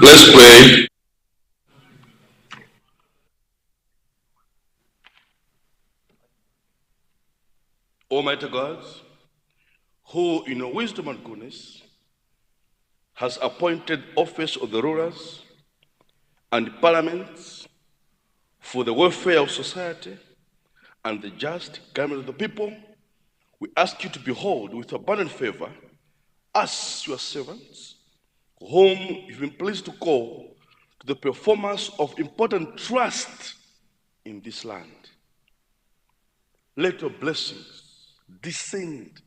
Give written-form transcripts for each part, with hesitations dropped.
Let's pray. Almighty God, who in your wisdom and goodness has appointed office of the rulers and parliaments for the welfare of society and the just government of the people, we ask you to behold with abundant favor us, your servants, whom you've been pleased to call to the performance of important trust in this land. Let your blessings descend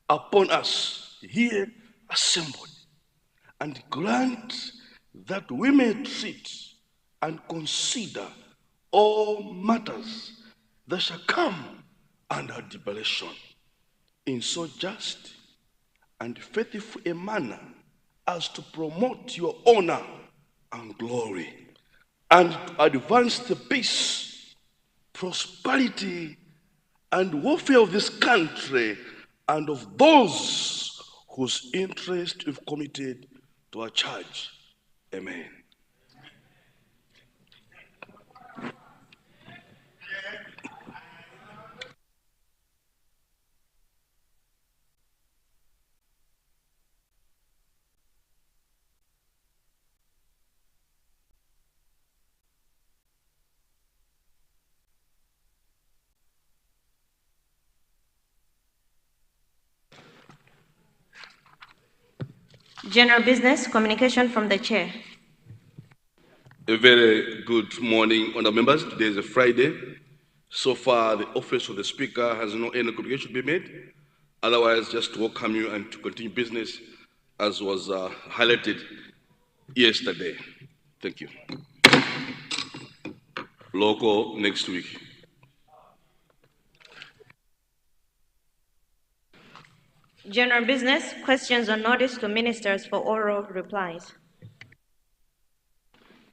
upon us here assembled, and grant that we may treat and consider all matters that shall come under deliberation in so just and faithful a manner as to promote your honor and glory, and to advance the peace, prosperity, and welfare of this country and of those whose interest we've committed to our charge. Amen. General business, communication from the chair. A very good morning, honourable members. Today is a Friday. So far, the office of the Speaker has no any communication to be made. Otherwise, just to welcome you and to continue business as was highlighted yesterday. Thank you. Local next week. General business, questions on notice to ministers for oral replies.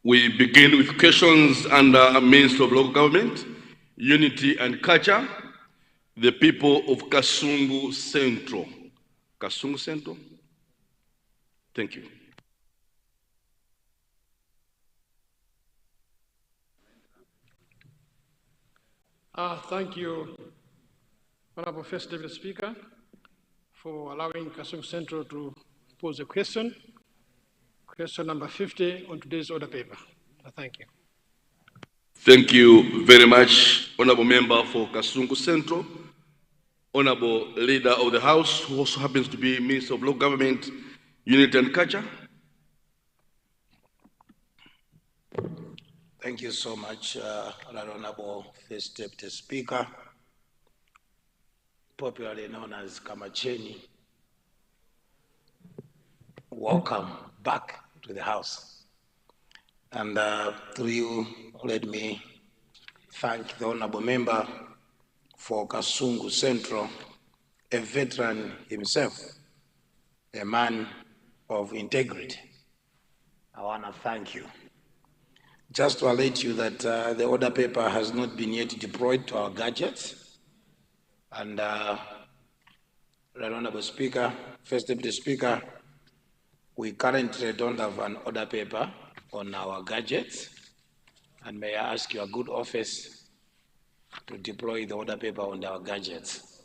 We begin with questions under Minister of Local Government, Unity and Culture, the people of Kasungu Central. Kasungu Central. Thank you. Thank you, Honorable First Deputy Speaker, for allowing Kasungu Central to pose a question. Question number 50 on today's order paper. Thank you. Thank you very much, Honorable Member for Kasungu Central, Honorable Leader of the House, who also happens to be Minister of Local Government, Unity and Culture. Thank you so much, Honorable First Deputy Speaker, popularly known as Kamacheni. Welcome back to the House. And through you, let me thank the Honorable Member for Kasungu Central, a veteran himself, a man of integrity. I want to thank you. Just to alert you that the order paper has not been yet deployed to our gadgets. And Right Honorable Speaker, First Deputy Speaker, we currently don't have an order paper on our gadgets. And may I ask your good office to deploy the order paper on our gadgets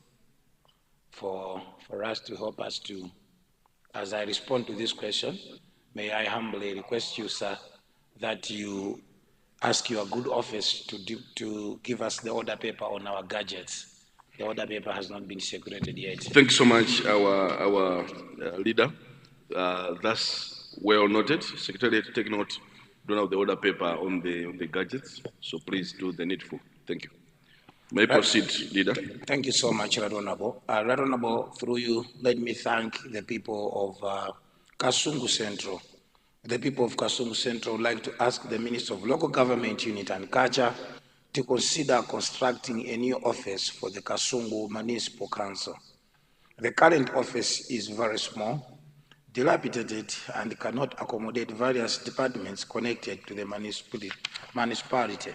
for us to help us to, as I respond to this question, may I humbly request you, sir, that you ask your good office to give us the order paper on our gadgets. The order paper has not been circulated yet. Thank you so much, our leader. That's well noted. Secretary, take note. Don't have the order paper on the gadgets, so please do the needful. Thank you. May I proceed, leader? Thank you so much, Right Honorable. Right Honorable, through you, let me thank the people of Kasungu Central. The people of Kasungu Central would like to ask the Minister of Local Government, Unity and Culture to consider constructing a new office for the Kasungu Municipal Council. The current office is very small, dilapidated, and cannot accommodate various departments connected to the municipality.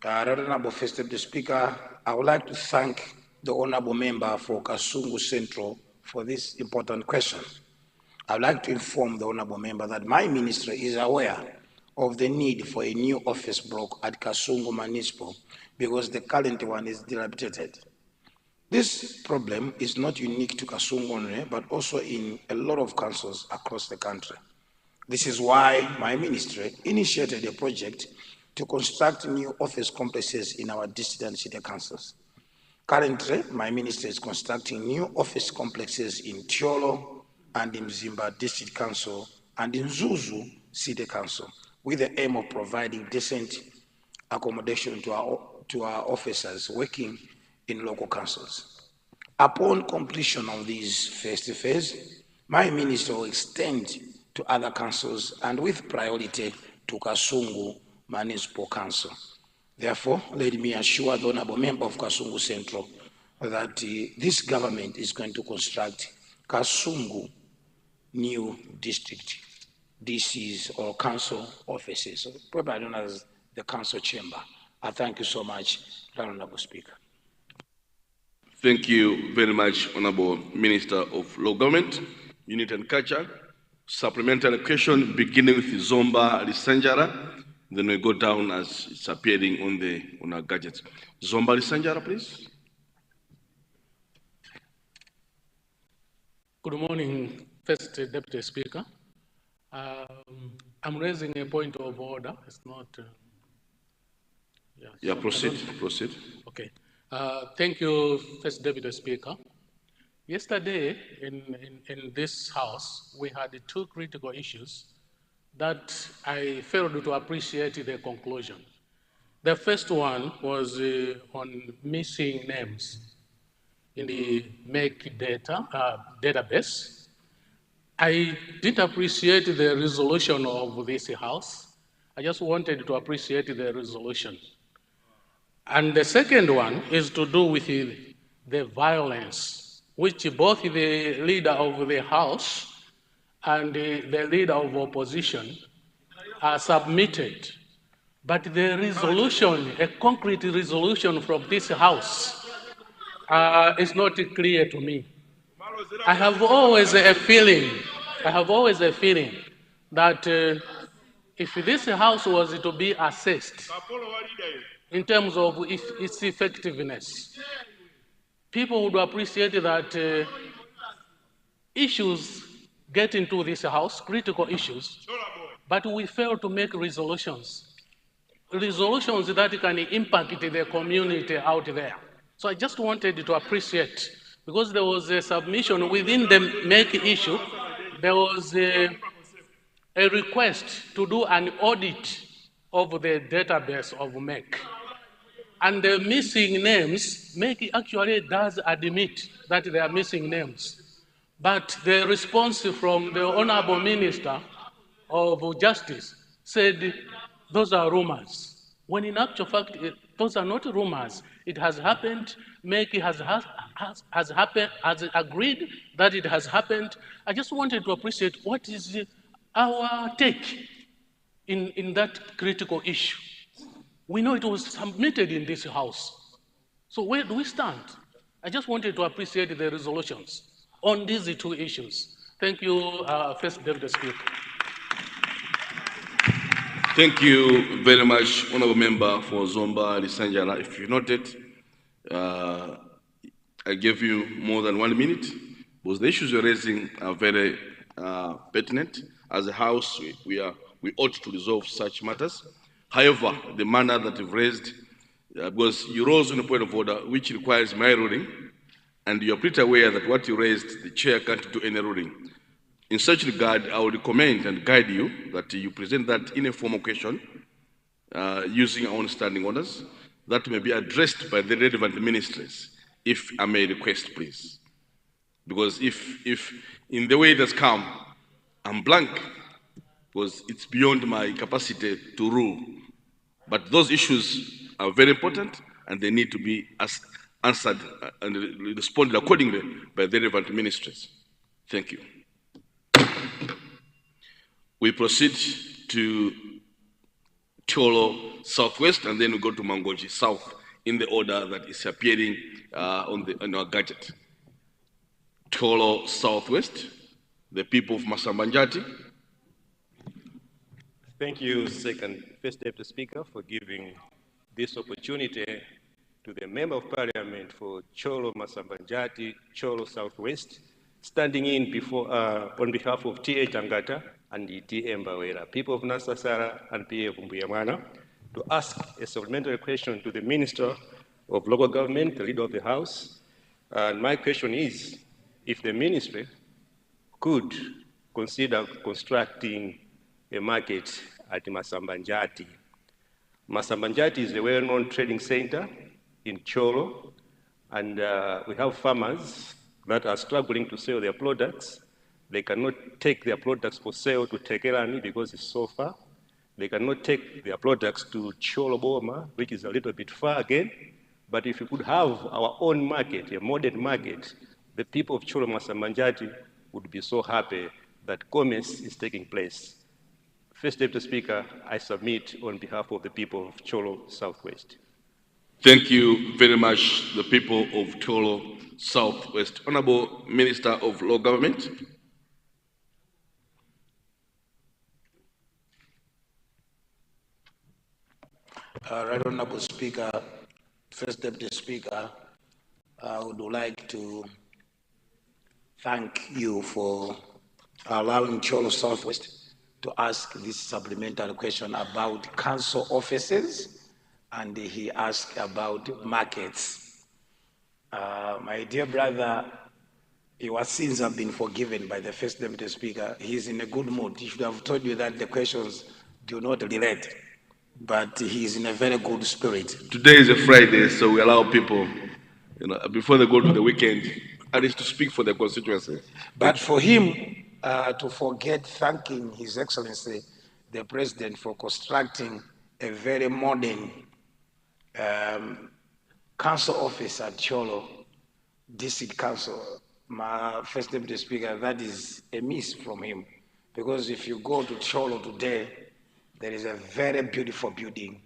Honorable First Deputy Speaker, I would like to thank the Honorable Member for Kasungu Central for this important question. I'd like to inform the honorable member that my ministry is aware of the need for a new office block at Kasungu Municipal because the current one is dilapidated. This problem is not unique to Kasungu only, but also in a lot of councils across the country. This is why my ministry initiated a project to construct new office complexes in our district and city councils. Currently, my ministry is constructing new office complexes in Tiolo and in Mzimba District Council and in Zuzu City Council with the aim of providing decent accommodation to our officers working in local councils. Upon completion of this first phase, my ministry will extend to other councils and with priority to Kasungu Municipal Council. Therefore, let me assure the honorable member of Kasungu Central that this government is going to construct Kasungu new district DCs or council offices, probably known as the council chamber. I thank you so much, Honorable Speaker. Thank you very much, Honorable Minister of Law Government, Unity and Culture. Supplementary question beginning with Zomba Lisanjara, then we go down as it's appearing on our gadgets. Zomba Lisanjara, please. Good morning, First Deputy Speaker. I'm raising a point of order. It's not. Yeah, proceed. Okay. Thank you, First Deputy Speaker. Yesterday, in this House, we had two critical issues that I failed to appreciate the conclusion. The first one was on missing names in the MEC database. I didn't appreciate the resolution of this House. I just wanted to appreciate the resolution. And the second one is to do with the violence, which both the leader of the House and the leader of opposition are submitted. But the resolution, a concrete resolution from this House, is not clear to me. I have always a feeling that if this House was to be assessed in terms of its effectiveness, people would appreciate that issues get into this House, critical issues, but we fail to make resolutions that can impact the community out there. So I just wanted to appreciate, because there was a submission within the MEC issue, there was a request to do an audit of the database of MEC. And the missing names, MEC actually does admit that they are missing names. But the response from the Honorable Minister of Justice said, those are rumors. When in actual fact, those are not rumors. It has happened. MEC has agreed that it has happened. I just wanted to appreciate what is our take in that critical issue. We know it was submitted in this House. So where do we stand? I just wanted to appreciate the resolutions on these two issues. Thank you, First Deputy Speaker. Thank you very much, Honorable Member for Zomba Lisanjara. If you noted, I gave you more than 1 minute, because the issues you're raising are very pertinent. As a House, we ought to resolve such matters. However, the manner that you've raised, because you rose on a point of order which requires my ruling, and you're pretty aware that what you raised, the chair can't do any ruling. In such regard, I would recommend and guide you that you present that in a formal question using our own standing orders that may be addressed by the relevant ministries, if I may request, please. Because if in the way it has come, I'm blank, because it's beyond my capacity to rule. But those issues are very important, and they need to be answered and responded accordingly by the relevant ministries. Thank you. We proceed to Tiolo Southwest, and then we go to Mangoji South in the order that is appearing on our gadget. Tiolo Southwest. the people of Masambanjati. Thank you, First Deputy Speaker, for giving this opportunity to the Member of Parliament for Cholo Masambanjati, Cholo Southwest, standing in on behalf of T.A. Tangata and T.A. Mbawela, people of Nasasara and P.A. Vumbuyamana, to ask a supplementary question to the Minister of Local Government, the Leader of the House. And my question is, if the Ministry could consider constructing a market at Masambanjati. Masambanjati is a well-known trading center in Cholo, and we have farmers that are struggling to sell their products. They cannot take their products for sale to Tekelani because it's so far. They cannot take their products to Cholo Boma, which is a little bit far again. But if we could have our own market, a modern market, the people of Cholo Masambanjati would be so happy that commerce is taking place. First Deputy Speaker, I submit on behalf of the people of Cholo Southwest. Thank you very much, the people of Cholo Southwest. Honorable Minister of Local Government. Right Honorable Speaker, First Deputy Speaker, I would like to thank you for allowing Cholo Southwest to ask this supplementary question about council offices, and he asked about markets. My dear brother, your sins have been forgiven by the First Deputy Speaker. He's in a good mood. He should have told you that the questions do not relate, but he's in a very good spirit. Today is a Friday, so we allow people, before they go to the weekend, at least to speak for their constituency. But for him to forget thanking His Excellency, the President, for constructing a very modern council office at Cholo, District Council, my First Deputy Speaker, that is a miss from him. Because if you go to Cholo today, there is a very beautiful building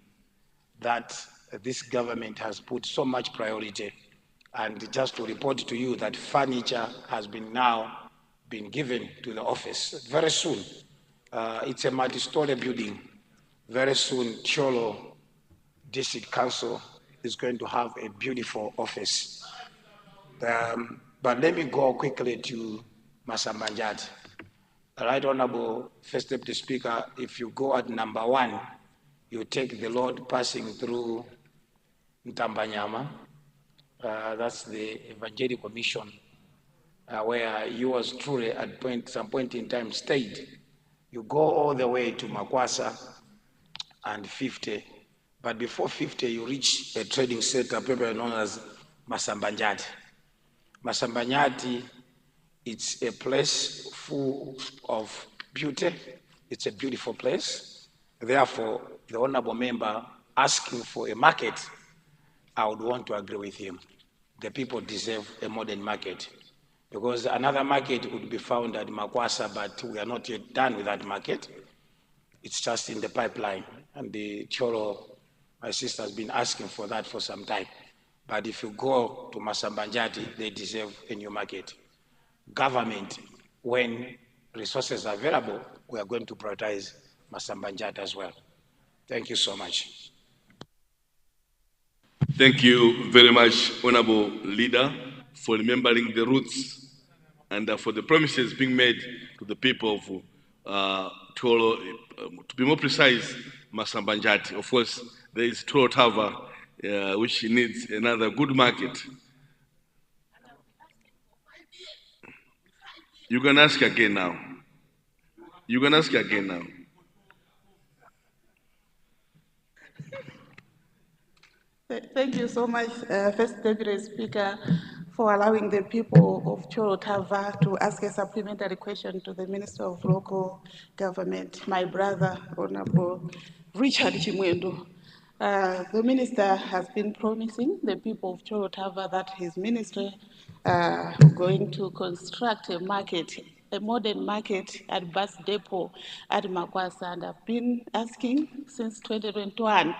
that this government has put so much priority. And just to report to you that furniture has now been given to the office very soon. It's a multi-story building. Very soon, Cholo District Council is going to have a beautiful office. But let me go quickly to Masambanjati. Right Honorable First Deputy Speaker, if you go at number 1, you take the road passing through Ntambanyama. That's the Evangelical Mission, where yours truly at some point in time stayed. You go all the way to Makwasa and 50, but before 50 you reach a trading center popularly known as Masambanjati. Masambanjati, it's a place full of beauty. It's a beautiful place. Therefore, the honorable member asking for a market, I would want to agree with him. The people deserve a modern market, because another market would be found at Makwasa, but we are not yet done with that market. It's just in the pipeline, and the Cholo, my sister, has been asking for that for some time. But if you go to Masambanjati, they deserve a new market. Government, when resources are available, we are going to prioritize Masambanjati as well. Thank you so much. Thank you very much, Honorable Leader, for remembering the roots and for the promises being made to the people of Cholo. To be more precise, Masambanjati. Of course, there is Cholo Tava, which needs another good market. You can ask again now. You can ask again now. Thank you so much, First Deputy Speaker, for allowing the people of Cholo Tava to ask a supplementary question to the Minister of Local Government, my brother, Honorable Richard Chimwendo. The Minister has been promising the people of Cholo Tava that his ministry going to construct a market, a modern market at Bus Depot at Makwasa, and I've been asking since 2021.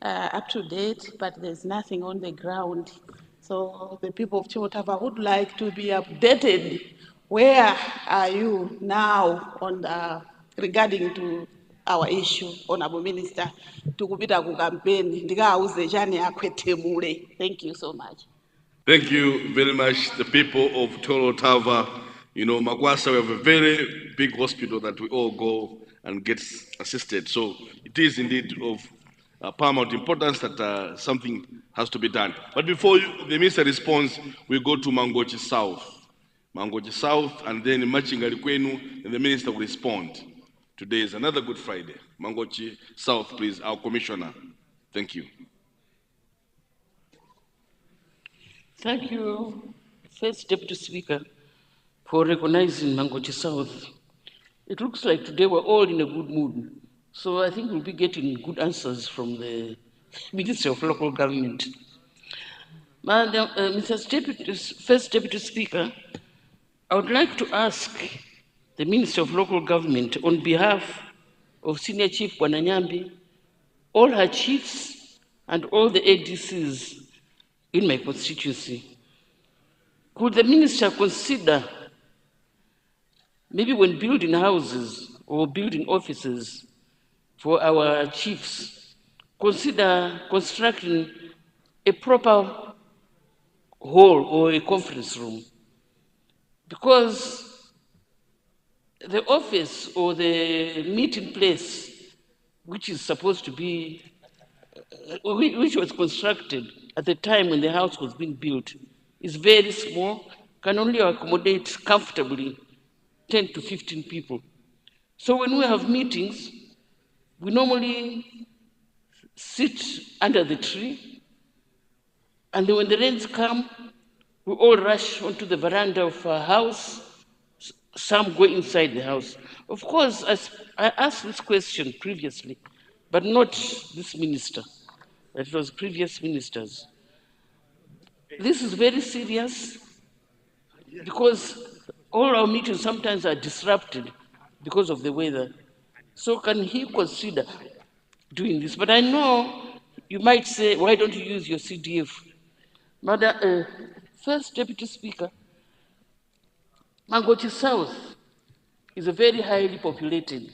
Up to date, but there's nothing on the ground. So the people of Cholo Tava would like to be updated Where are you now on regarding to our issue, Honorable Minister? Tukupita ku campaign, ndikauze chani akhwetemule. Thank you so much. Thank you very much, the people of Toro Tava. You know, Makwasa, we have a very big hospital that we all go and get assisted. So it is indeed of paramount importance that something has to be done. But before the minister responds, we go to Mangochi South. Mangochi South, and then Machingali Kwenu, and the minister will respond. Today is another Good Friday. Mangochi South, please, our commissioner. Thank you. Thank you, First Deputy Speaker, for recognizing Mangochi South. It looks like today we're all in a good mood. So I think we'll be getting good answers from the Ministry of Local Government. Madam, First Deputy Speaker, I would like to ask the Minister of Local Government, on behalf of Senior Chief Bwananyambi, all her chiefs, and all the ADCs in my constituency, could the Minister consider, maybe when building houses or building offices for our chiefs, consider constructing a proper hall or a conference room? Because the office or the meeting place, which is supposed to be, which was constructed at the time when the house was being built, is very small, can only accommodate comfortably 10 to 15 people. So when we have meetings, we normally sit under the tree, and then when the rains come, we all rush onto the veranda of our house. Some go inside the house. Of course, I asked this question previously, but not this minister. It was previous ministers. This is very serious because all our meetings sometimes are disrupted because of the weather. So can he consider doing this? But I know you might say, why don't you use your CDF? Madam, First Deputy Speaker, Mangochi South is a very highly populated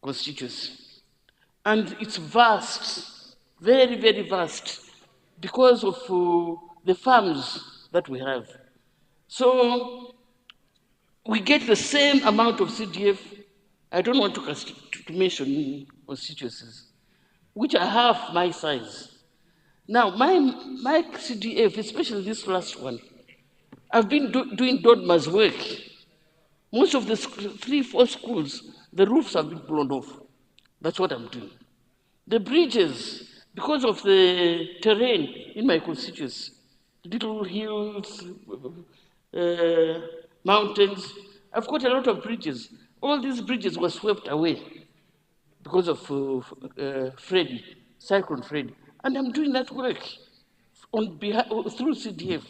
constituency. And it's vast, very, very vast, because of the farms that we have. So we get the same amount of CDF. I don't want to mention constituencies, which are half my size. Now, my CDF, especially this last one, I've been doing Dodma's work. Most of the 3-4 schools, the roofs have been blown off. That's what I'm doing. The bridges, because of the terrain in my constituency, little hills, mountains, I've got a lot of bridges. All these bridges were swept away because of Freddy, Cyclone Freddy. And I'm doing that work on behalf, through CDF.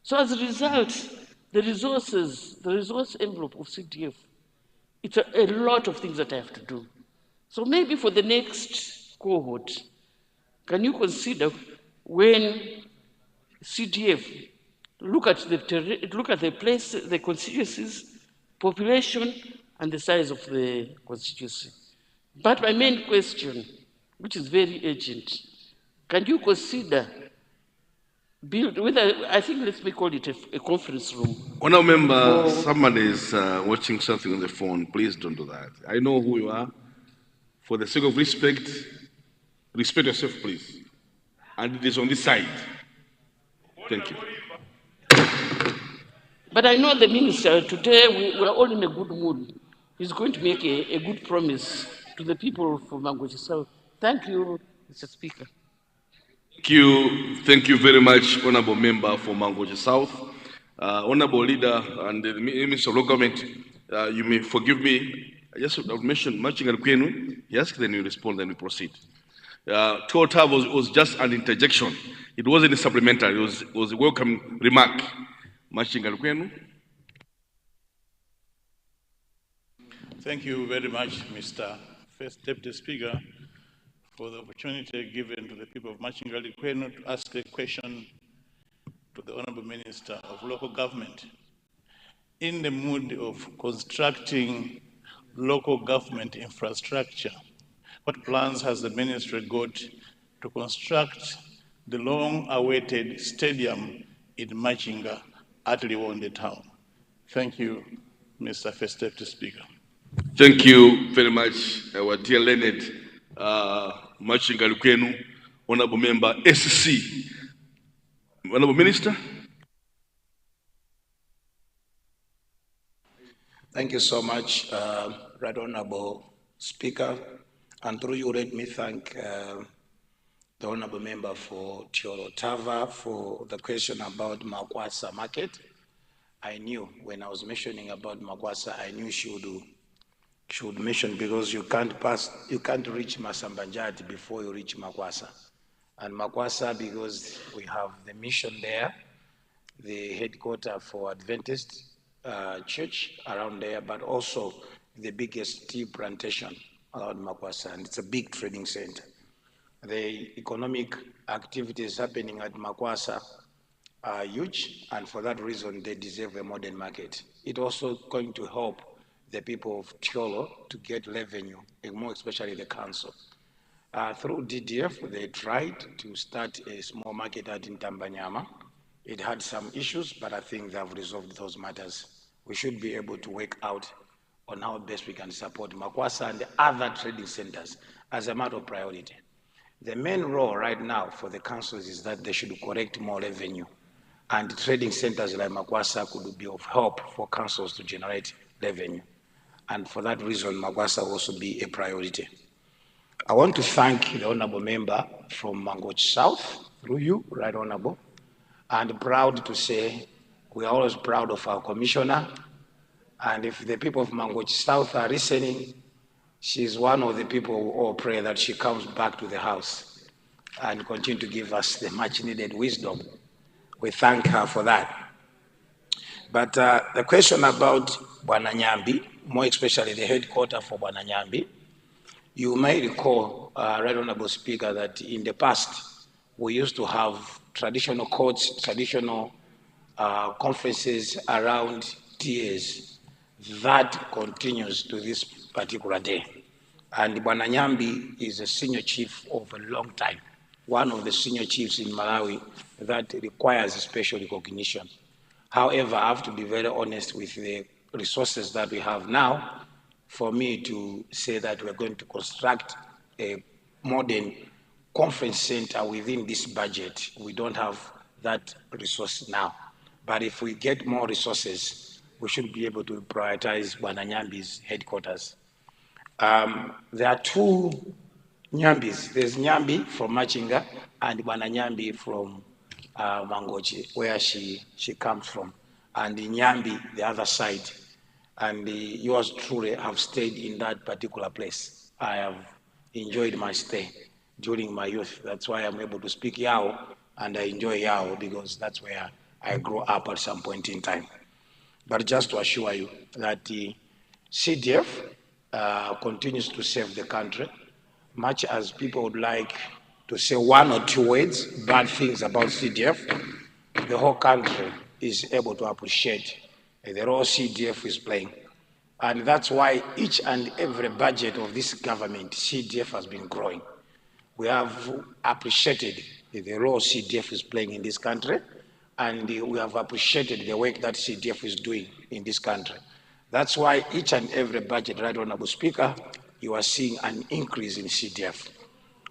So as a result, the resource envelope of CDF, it's a lot of things that I have to do. So maybe for the next cohort, can you consider when CDF look at the place, the constituencies, population, and the size of the constituency? But my main question, which is very urgent, can you consider I think let me call it a conference room. Honourable member, someone is watching something on the phone. Please don't do that. I know who you are. For the sake of respect, respect yourself, please. And it is on this side. Thank you. But I know the minister, today we are all in a good mood. He's going to make a good promise to the people of Mangochi South. Thank you, Mr. Speaker. Thank you very much, Honourable Member for Mangochi South. Honourable Leader and the Minister of Local Government, you may forgive me. I just mentioned Machingali Kwenu. Yes, then you respond, then we proceed. Total was just an interjection. It wasn't a supplementary. It was a welcome remark. Machingali Kwenu. Thank you very much, Mr. First Deputy Speaker, for the opportunity given to the people of Machingali Kwenu to ask a question to the Honourable Minister of Local Government. in the mood of constructing local government infrastructure, what plans has the ministry got to construct the long-awaited stadium in Machinga at Liwonde town? Thank you, Mr. First Deputy Speaker. Thank you very much, our dear Leonard Machinga Lukwenu, Honorable Member SC. Honorable Minister. Thank you so much, Right Honorable Speaker. And through you, let me thank the Honorable Member for Tiolo Tava for the question about Makwasa market. I knew when I was mentioning about Makwasa, I knew she would mention, because you can't reach Masambanjati before you reach Makwasa. And Makwasa, because we have the mission there, the headquarters for Adventist church around there, but also the biggest tea plantation around Makwasa, and it's a big trading center. The economic activities happening at Makwasa are huge, and for that reason, they deserve a modern market. It's also going to help the people of Tiolo to get revenue, and more especially the council. Through DDF, they tried to start a small market at Ntambanyama. It had some issues, but I think they have resolved those matters. We should be able to work out on how best we can support Makwasa and the other trading centers as a matter of priority. The main role right now for the councils is that they should collect more revenue, and trading centers like Makwasa could be of help for councils to generate revenue. And for that reason, Makwasa will also be a priority. I want to thank the Honorable Member from Mangochi South, through you, Right Honorable, and proud to say we are always proud of our commissioner. And if the people of Mangochi South are listening, she's one of the people who all pray that she comes back to the house and continue to give us the much needed wisdom. We thank her for that. But the question about Bwana Nyambi, more especially the headquarters for Bwana Nyambi, you may recall, Right Honorable Speaker, that in the past, we used to have traditional courts, traditional conferences around TAs. That continues to this particular day. And Bwana Nyambi is a senior chief of a long time, one of the senior chiefs in Malawi that requires special recognition. However, I have to be very honest with the resources that we have now for me to say that we're going to construct a modern conference center within this budget. We don't have that resource now. But if we get more resources, we should be able to prioritize Bwana Nyambi's headquarters. There are two Nyambis. There's Nyambi from Machinga and Bwana Nyambi from Mangochi, where she comes from. And Nyambi, the other side. And yours truly have stayed in that particular place. I have enjoyed my stay during my youth. That's why I'm able to speak Yao, and I enjoy Yao because that's where I grew up at some point in time. But just to assure you that the CDF continues to serve the country, much as people would like to say one or two words, bad things about CDF, the whole country is able to appreciate the role CDF is playing. And that's why each and every budget of this government, CDF has been growing. We have appreciated the role CDF is playing in this country, and we have appreciated the work that CDF is doing in this country. That's why each and every budget, Right Honorable Speaker, you are seeing an increase in CDF.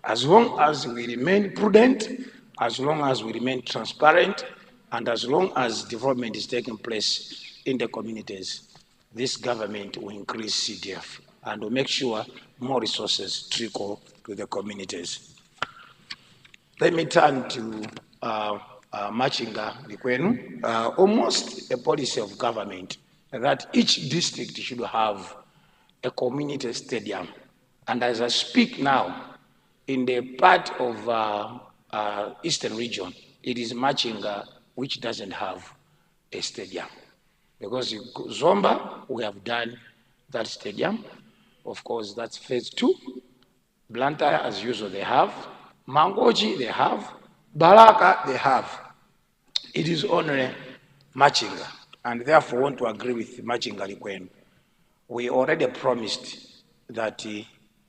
As long as we remain prudent, as long as we remain transparent, and as long as development is taking place in the communities, this government will increase CDF and will make sure more resources trickle to the communities. Let me turn to Machinga Lukwenu. Almost a policy of government that each district should have a community stadium. And as I speak now, in the part of Eastern region, it is Machinga which doesn't have a stadium. Because in Zomba, we have done that stadium. Of course, that's phase 2. Blantyre, as usual, they have. Mangochi, they have. Baraka, they have. It is only Machinga. and therefore want to agree with Machinga Likwenu. We already promised that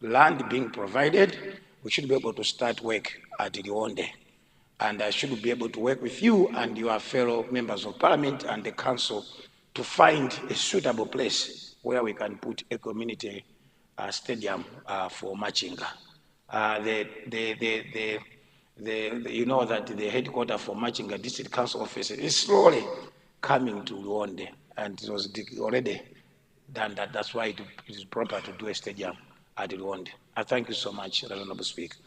land being provided, we should be able to start work at Liwonde. And I should be able to work with you and your fellow members of parliament and the council to find a suitable place where we can put a community stadium for Machinga. You know that the headquarters for Machinga District Council office is slowly coming to Liwonde, and it was already done that. That's why it is proper to do a stadium at Liwonde. I thank you so much, Honorable Speaker.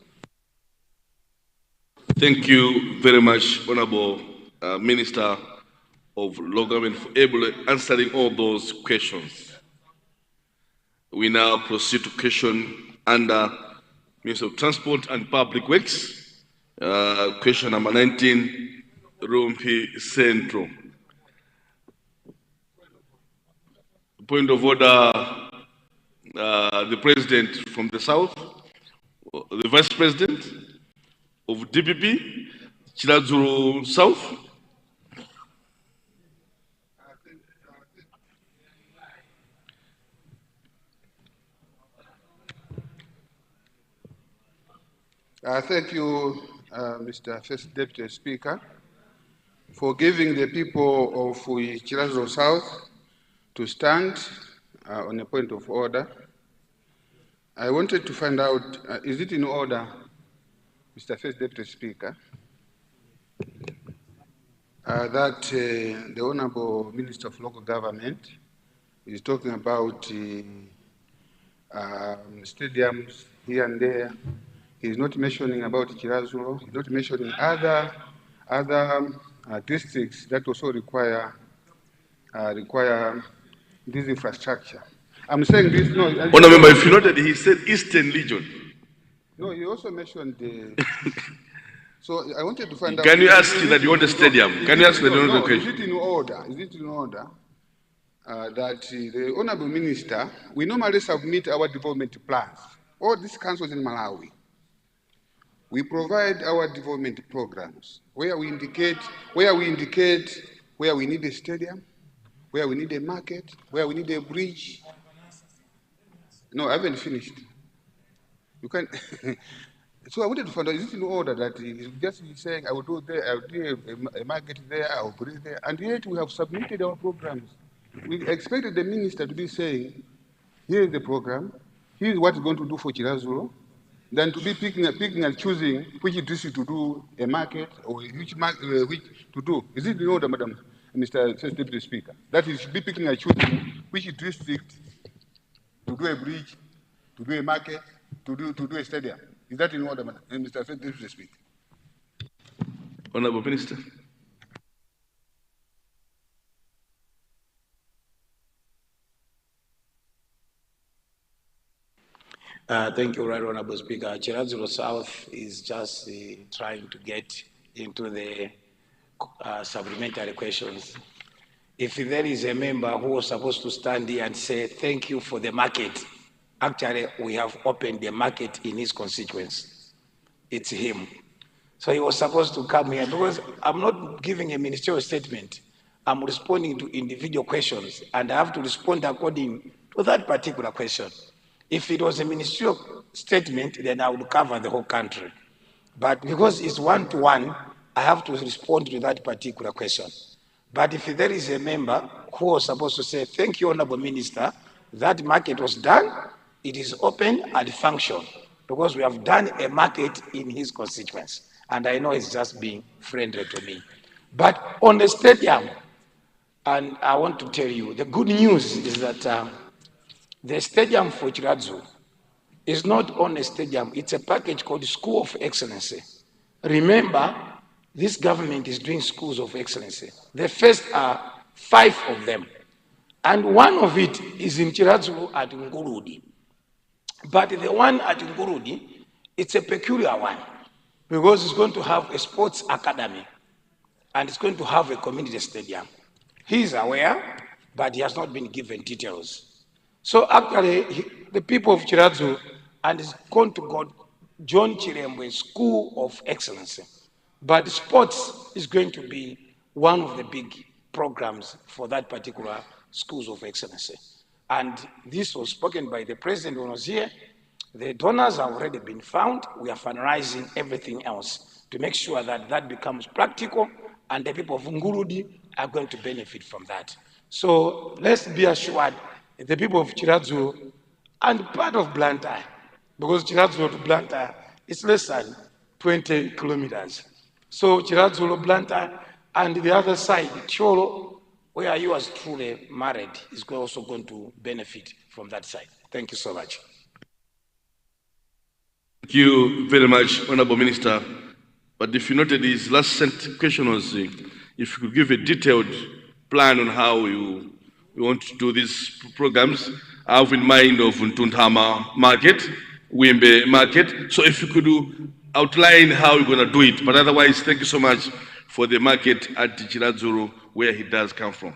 Thank you very much, Honorable Minister of Local Government, for able answering all those questions. We now proceed to question under Minister of Transport and Public Works. Question number 19, Rumpi Central. Point of order, the President from the South, the Vice President of DPP, Chiradzulu South. Thank you, Mr. First Deputy Speaker, for giving the people of Chiradzulu South to stand on a point of order. I wanted to find out, is it in order, Mr. First Deputy Speaker, that the Honorable Minister of Local Government is talking about stadiums here and there. He's not mentioning about Chiradzulu. He's not mentioning other districts that also require this infrastructure. I'm saying this. No, Honourable Member, if you noted, he said Eastern Region. No, he also mentioned the. So I wanted to find out. Can you ask that you want a stadium? Can you ask that you want a question? Is it in order? Is it in order that the Honourable Minister, we normally submit our development plans. All these councils in Malawi, we provide our development programs where we indicate where we need a stadium, where we need a market, where we need a bridge. No, I haven't finished. You can. So I wanted to find out, is it in order that he's just saying, I will do there, I will do a market there, I will bridge there, and yet we have submitted our programs. We expected the minister to be saying, here is the program, here is what he's going to do for Chiradzulu, than to be picking and choosing which district to do a market or which to do. Is it in order, Madam, Mr. First Deputy Speaker, that he should be picking and choosing which district to do a bridge, to do a market, to do a stadium? Is that in order, Madam, Mr. First Deputy Speaker? Honourable Minister. Thank you, Right Honourable Speaker. Chiradzulu South is just trying to get into the supplementary questions. If there is a member who was supposed to stand here and say, thank you for the market, actually we have opened the market in his constituency. It's him. So he was supposed to come here because I'm not giving a ministerial statement. I'm responding to individual questions and I have to respond according to that particular question. If it was a ministerial statement, then I would cover the whole country. But because it's one-to-one, I have to respond to that particular question. But if there is a member who was supposed to say, thank you, Honourable Minister, that market was done, it is open and function, because we have done a market in his constituency. And I know it's just being friendly to me. But on the stadium, and I want to tell you, the good news is that the stadium for Chiradzulu is not only a stadium, it's a package called School of Excellency. Remember, this government is doing schools of excellency. The first are 5 of them. And one of it is in Chiradzulu at Ngurudi. But the one at Ngurudi, it's a peculiar one because it's going to have a sports academy and it's going to have a community stadium. He is aware, but he has not been given details. So actually, the people of Chiradzulu and it's going to go John Chirembwe School of Excellency. But sports is going to be one of the big programs for that particular schools of excellency. And this was spoken by the president when he was here. The donors have already been found. We are finalizing everything else to make sure that that becomes practical and the people of Ngurudi are going to benefit from that. So let's be assured the people of Chiradzulu and part of Blantyre, because Chiradzulu to Blantyre is less than 20 kilometers. So Chiradzulu, Blantyre, and the other side, Cholo, where you was truly married, is also going to benefit from that side. Thank you so much. Thank you very much, Honorable Minister. But if you noted, his last question was if you could give a detailed plan on how you want to do these programs. I have in mind of Ntuntama Market, Wimbe Market. So if you could outline how you're going to do it. But otherwise, thank you so much for the market at Chiradzulu, where he does come from.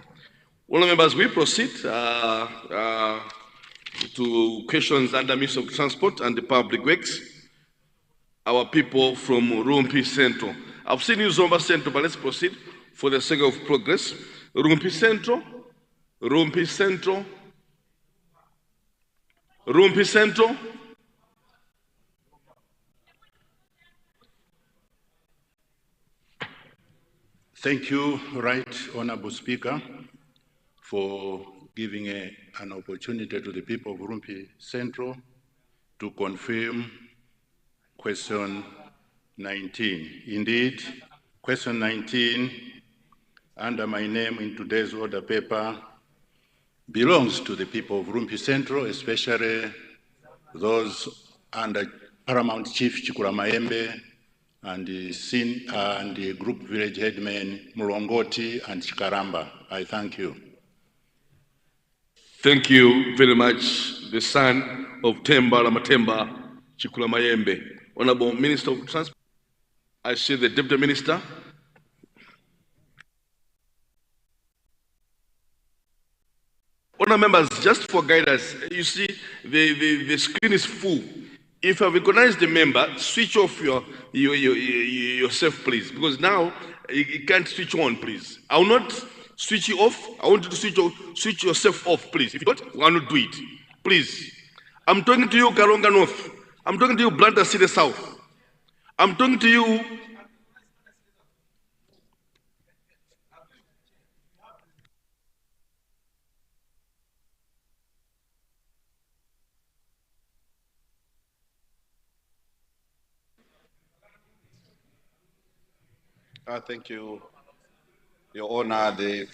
All members, we proceed to questions under Minister of Transport and the Public Works. Our people from Rumpi Central. I've seen you Zomba Central, but let's proceed for the sake of progress. Rumpi Central, Rumpi Central, Rumpi Central. Thank you, Right Honorable Speaker, for giving an opportunity to the people of Rumpi Central to confirm question 19. Indeed, question 19, under my name in today's order paper, belongs to the people of Rumpi Central, especially those under Paramount Chief Chikula Mayembe and the group village headmen Mulongoti and Chikaramba. I thank you. Thank you very much, the son of Temba Lamatemba Chikula Mayembe. Honorable Minister of Transport, I see the Deputy Minister. Honorable members, just for guidance, you see the screen is full. If you have recognized the member, switch off yourself, please, because now you can't switch on, please. I will not switch you off. I want you to switch yourself off, please. If you don't, we will not do it. Please. I'm talking to you, Karonga North. I'm talking to you, Blantyre City South. I'm talking to you. Thank you, Your Honor, the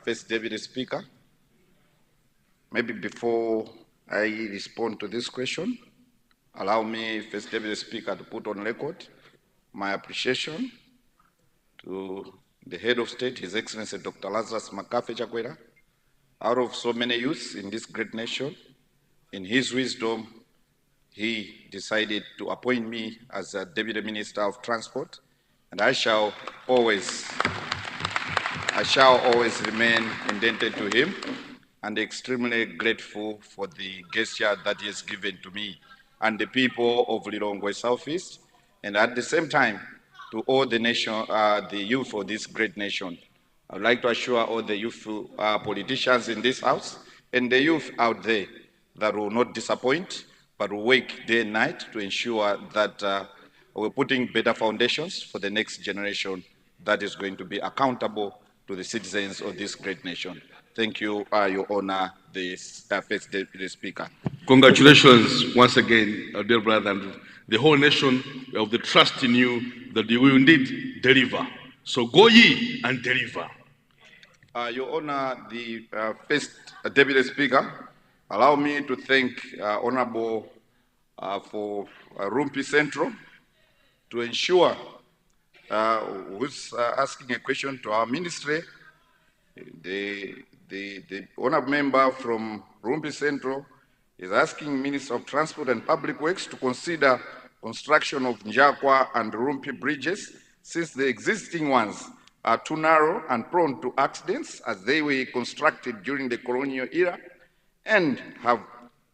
First Deputy Speaker. Maybe before I respond to this question, allow me, First Deputy Speaker, to put on record my appreciation to the Head of State, His Excellency Dr. Lazarus Makafe Chakwera. Out of so many youths in this great nation, in his wisdom, he decided to appoint me as a Deputy Minister of Transport, and I shall always remain indebted to him and extremely grateful for the gesture that he has given to me and the people of Lilongwe Southeast, and at the same time to all the nation, the youth of this great nation. I would like to assure all the youth politicians in this house and the youth out there that will not disappoint, but will work day and night to ensure that we're putting better foundations for the next generation that is going to be accountable to the citizens of this great nation. Thank you, Your Honor, the First Deputy Speaker. Congratulations once again, our dear brother, and the whole nation of the trust in you that you will indeed deliver. So go ye and deliver. Your Honor, the First Deputy Speaker, allow me to thank Honorable for Rumpi Central to ensure who's asking a question to our ministry. The honorable member from Rumpi Central is asking Minister of Transport and Public Works to consider construction of Njakwa and Rumpi bridges, since the existing ones are too narrow and prone to accidents as they were constructed during the colonial era and have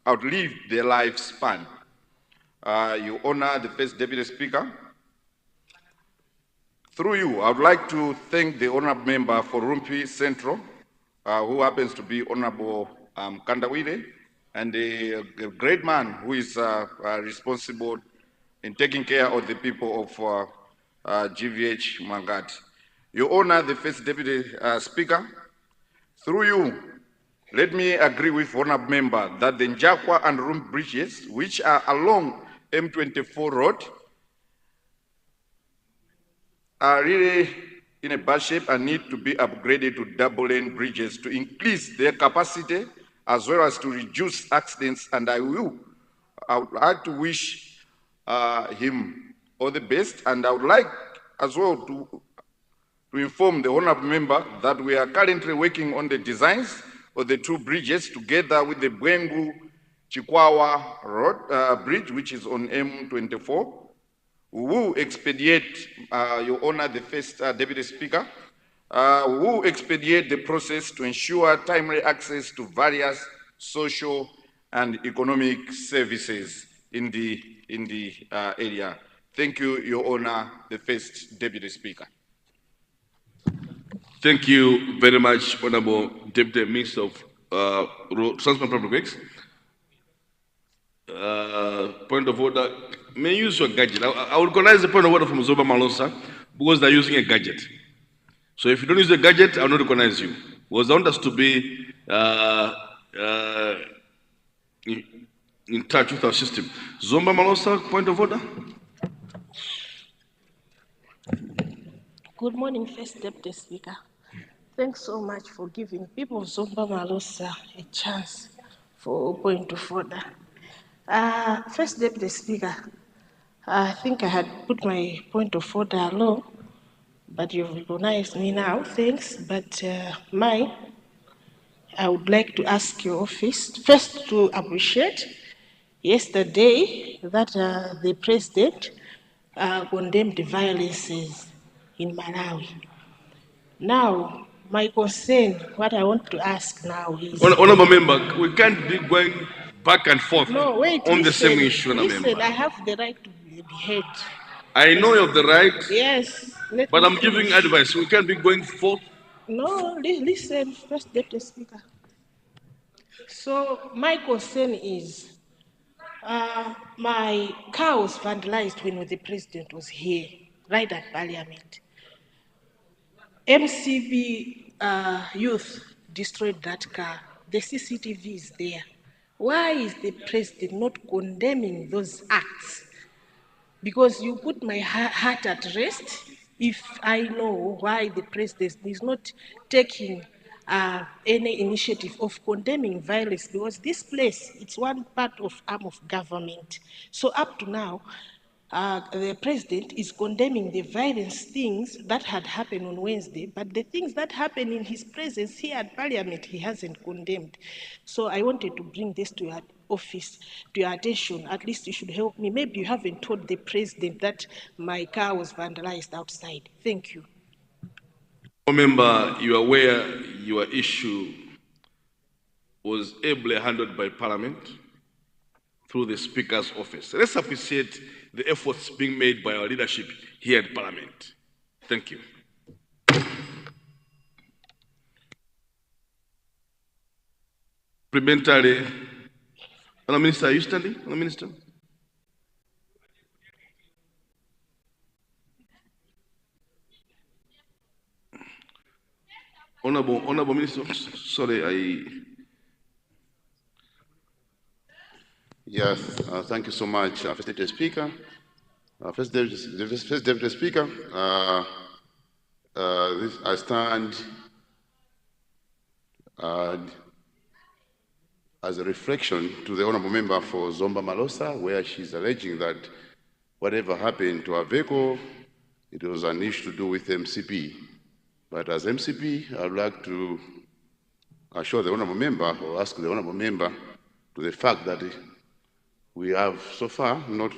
outlived their lifespan. Your Honor, the First Deputy Speaker, Through you, I would like to thank the honorable member for Rumpi Central, who happens to be Honorable Kandawire, and a great man who is responsible in taking care of the people of GVH Mangati. Your Honor, the First Deputy Speaker, through you, let me agree with honorable member that the Njakwa and Rum bridges, which are along M24 road, are really in a bad shape and need to be upgraded to double-lane bridges to increase their capacity as well as to reduce accidents. And I would like to wish him all the best. And I would like as well to inform the honorable member that we are currently working on the designs of the two bridges together with the Bwengu Chikwawa Road bridge, which is on M24. We will expedite, Your Honor, the First Deputy Speaker, we will expedite the process to ensure timely access to various social and economic services in the area. Thank you, Your Honor, the First Deputy Speaker. Thank you very much, Honorable Deputy Minister of Transport and Public Works. Point of order. May you use your gadget. I will recognize the point of order from Zoba Malosa because they're using a gadget. So if you don't use the gadget, I will not recognize you. Was I want us to be in touch with our system. Zomba Malosa, point of order. Good morning, First Deputy Speaker. Thanks so much for giving people of Zomba Malosa a chance for point of order. First Deputy Speaker, I think I had put my point of order low, but you've recognized me now, thanks. But I would like to ask your office first to appreciate yesterday that the President condemned the violences in Malawi. Now, my concern, what I want to ask now is... Honorable member, we can't be going back and forth on the same issue, Listen, I have the right to be heard. I know you have the right. Yes. But I'm giving advice. We can't be going forth. No, listen, First Deputy Speaker. So my concern is, my car was vandalized when the President was here, right at Parliament. MCB youth destroyed that car. The CCTV is there. Why is the President not condemning those acts? Because you put my heart at rest if I know why the President is not taking any initiative of condemning violence, because this place, it's one part of arm of government. So up to now, the President is condemning the violence things that had happened on Wednesday, but the things that happened in his presence here at Parliament, he hasn't condemned. So I wanted to bring this to your office, to your attention. At least you should help me. Maybe you haven't told the President that my car was vandalized outside. Thank you. Member, you are aware your issue was ably handled by Parliament through the Speaker's office. Let's appreciate the efforts being made by our leadership here at Parliament. Thank you. Supplementary. Honourable Minister, are you standing? Honourable Minister. Honourable Minister, sorry, Yes, thank you so much, First Deputy Speaker. First Deputy Speaker, I stand as a reflection to the Honourable Member for Zomba Malosa, where she's alleging that whatever happened to her vehicle, it was an issue to do with MCP. But as MCP, I'd like to assure the Honourable Member, or ask the Honourable Member, to the fact that we have so far not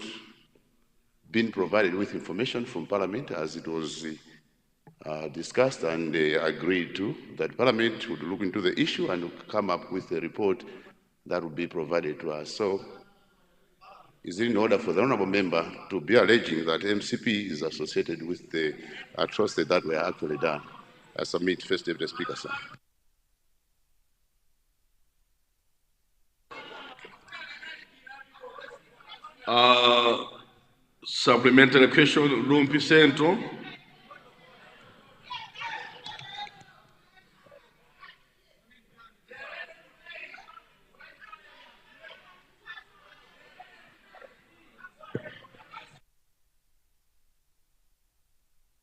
been provided with information from Parliament as it was discussed and agreed to, that Parliament would look into the issue and come up with a report that would be provided to us. So is it in order for the honorable member to be alleging that MCP is associated with the atrocities that were actually done? I submit, First Deputy Speaker, sir. Supplementary question, Rumpi Central.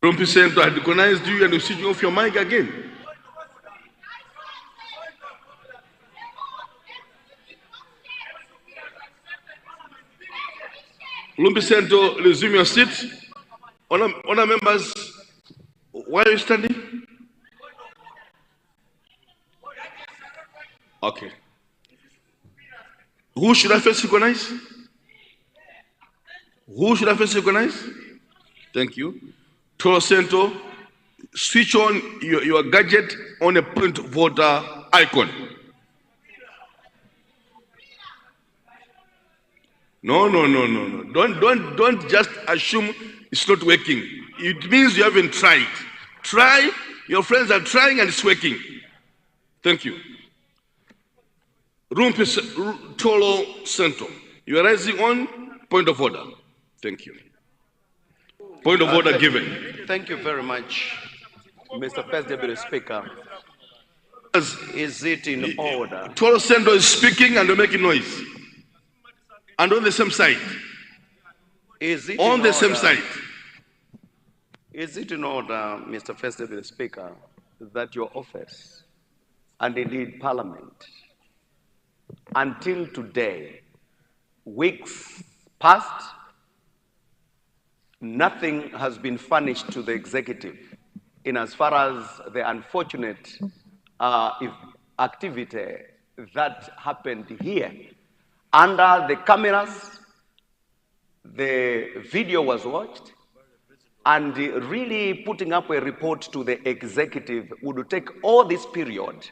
Rumpi Central, I recognized you and you switch off your mic again. Rumpi Central, resume your seat. Honor members, why are you standing? Okay. Who should I first recognize? Who should I first recognize? Thank you. Toro Central, switch on your gadget on a point voter icon. No. Don't just assume it's not working. It means you haven't tried. Try. Your friends are trying and it's working. Thank you. Toro Central, you are raising on point of order. Thank you. Point of order given. Thank you very much, Mr. First Deputy Speaker. Is it in order? Toro Central is speaking and they're making noise. And on the same side. Is it on the same side? Is it in order, Mr. First Deputy Speaker, that your office and indeed Parliament, until today, weeks past, nothing has been furnished to the executive in as far as the unfortunate activity that happened here. Under the cameras, the video was watched, and really putting up a report to the executive would take all this period.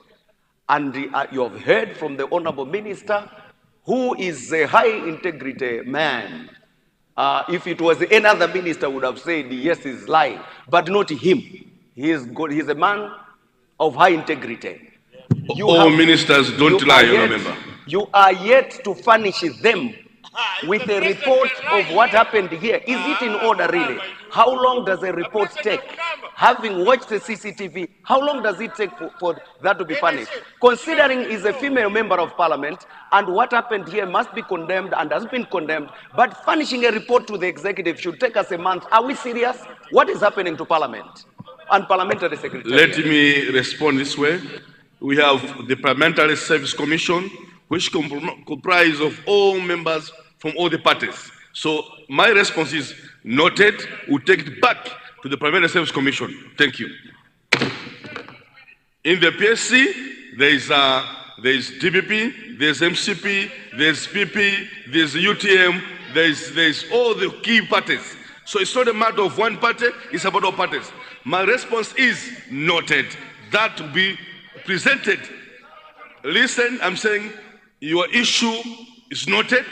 And you have heard from the Honorable Minister, who is a high integrity man. If it was any other minister would have said, yes, he's lying, but not him. He is good. He's a man of high integrity. All ministers don't lie, remember. You are yet to furnish them with a report of what happened here. Is it in order, really? How long does a report take? Having watched the CCTV, how long does it take for that to be furnished? Considering he's a female member of Parliament, and what happened here must be condemned and has been condemned, but furnishing a report to the executive should take us a month. Are we serious? What is happening to Parliament and Parliamentary Secretary? Let me respond this way. We have the Parliamentary Service Commission, which comprises of all members from all the parties. So my response is noted. We'll take it back to the Parliamentary Service Commission. Thank you. In the PSC, there is DPP, there's MCP, there's PP, there's UTM, there's all the key parties. So it's not a matter of one party, it's about all parties. My response is noted. That to be presented. Listen, I'm saying your issue is noted.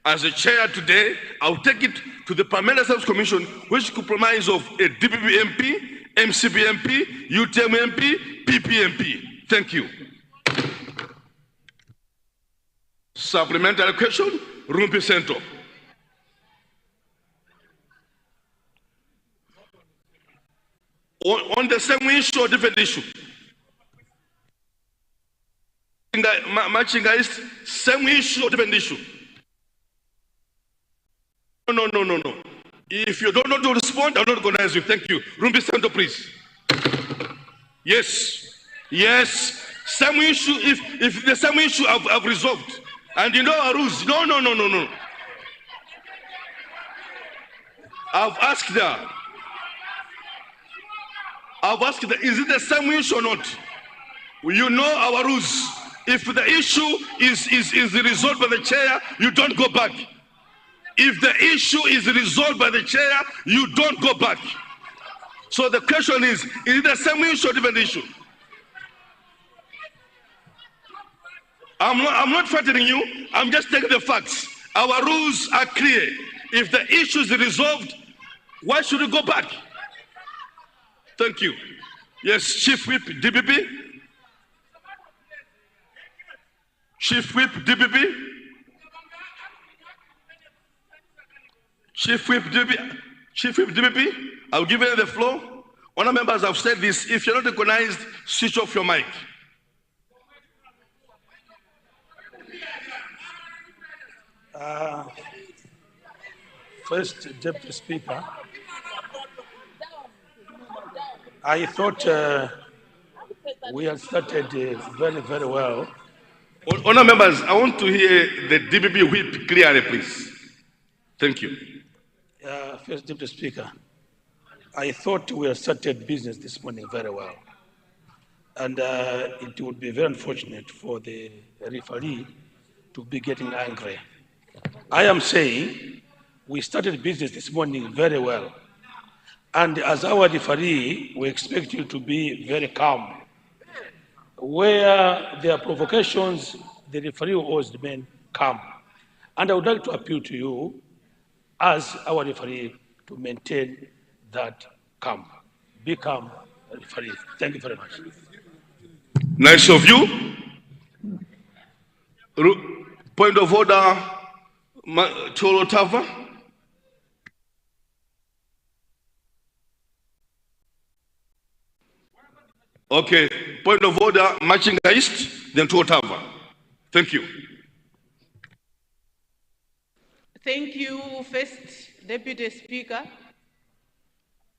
As a chair today, I'll take it to the Parliamentary Service Commission, which comprises of a DPP MP, MCP MP, UTM MP, PP MP. Thank you. Supplementary question, Rumpi Central. On the same issue or different issue? Matching guys, same issue or different issue? No. If you don't know to respond, I'll not recognize you. Thank you. Rumpi Central, please. Yes. Same issue, if the same issue I've resolved. And you know our rules. No. I've asked her, is it the same issue or not? You know our rules. If the issue is resolved by the chair, you don't go back. If the issue is resolved by the chair, you don't go back. So the question is it the same issue or different issue? I'm not frightening you. I'm just taking the facts. Our rules are clear. If the issue is resolved, why should we go back? Thank you. Yes, Chief Whip, DPP. Chief Whip, DPP. Chief Whip, DPP. Chief Whip, DPP. I'll give you the floor. Honourable members have said this. If you're not recognized, switch off your mic. First Deputy Speaker, I thought we had started very, very well. Honourable members, I want to hear the DPP whip clearly, please. Thank you. First Deputy Speaker, I thought we had started business this morning very well. And it would be very unfortunate for the referee to be getting angry. I am saying we started business this morning very well. And as our referee, we expect you to be very calm. Where there are provocations, the referee will always remain calm. And I would like to appeal to you, as our referee, to maintain that calm. Be calm, referee. Thank you very much. Nice of you. Point of order, Cholo Tava. Okay, point of order, Machinga East, then Cholo Tava. Thank you. Thank you, First Deputy Speaker.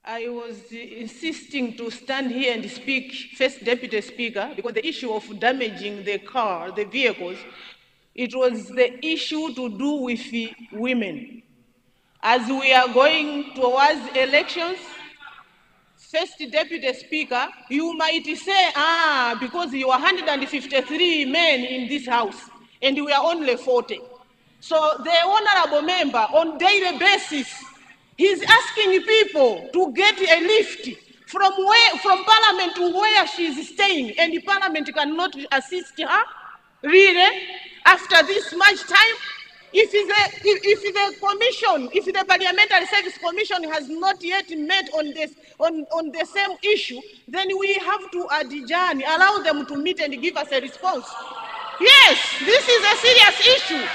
I was insisting to stand here and speak, First Deputy Speaker, because the issue of damaging the car, the vehicles, it was the issue to do with women. As we are going towards elections, First Deputy Speaker, you might say, because you are 153 men in this house, and we are only 40. So the honorable member, on daily basis, he's asking people to get a lift from Parliament to where she's staying, and the Parliament cannot assist her. Really, after this much time, if the commission, if the Parliamentary Service Commission has not yet met on the same issue, then we have to adjourn, allow them to meet and give us a response. Yes, this is a serious issue.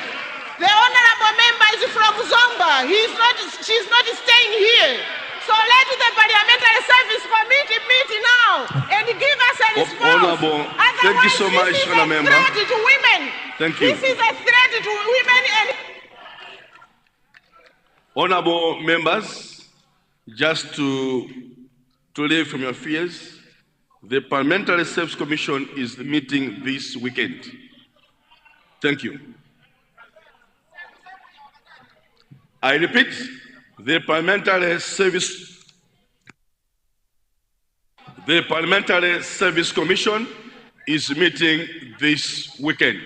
The honorable member is from Zomba. She's not staying here. So let the Parliamentary Service Committee meet now and give us a response. Honorable, thank you so much, Honorable Member. This is a threat to women. Thank you. This is a threat to women and... Honorable members, just to relieve from your fears, the Parliamentary Service Commission is meeting this weekend. Thank you. I repeat, the Parliamentary Service Commission is meeting this weekend.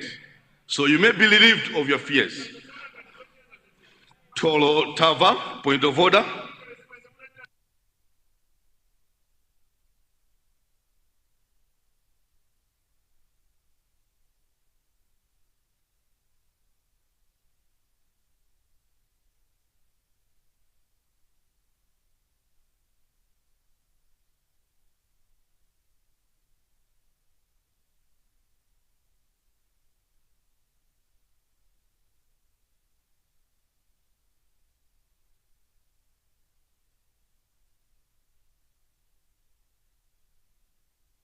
So you may be relieved of your fears. Cholo Tava, point of order.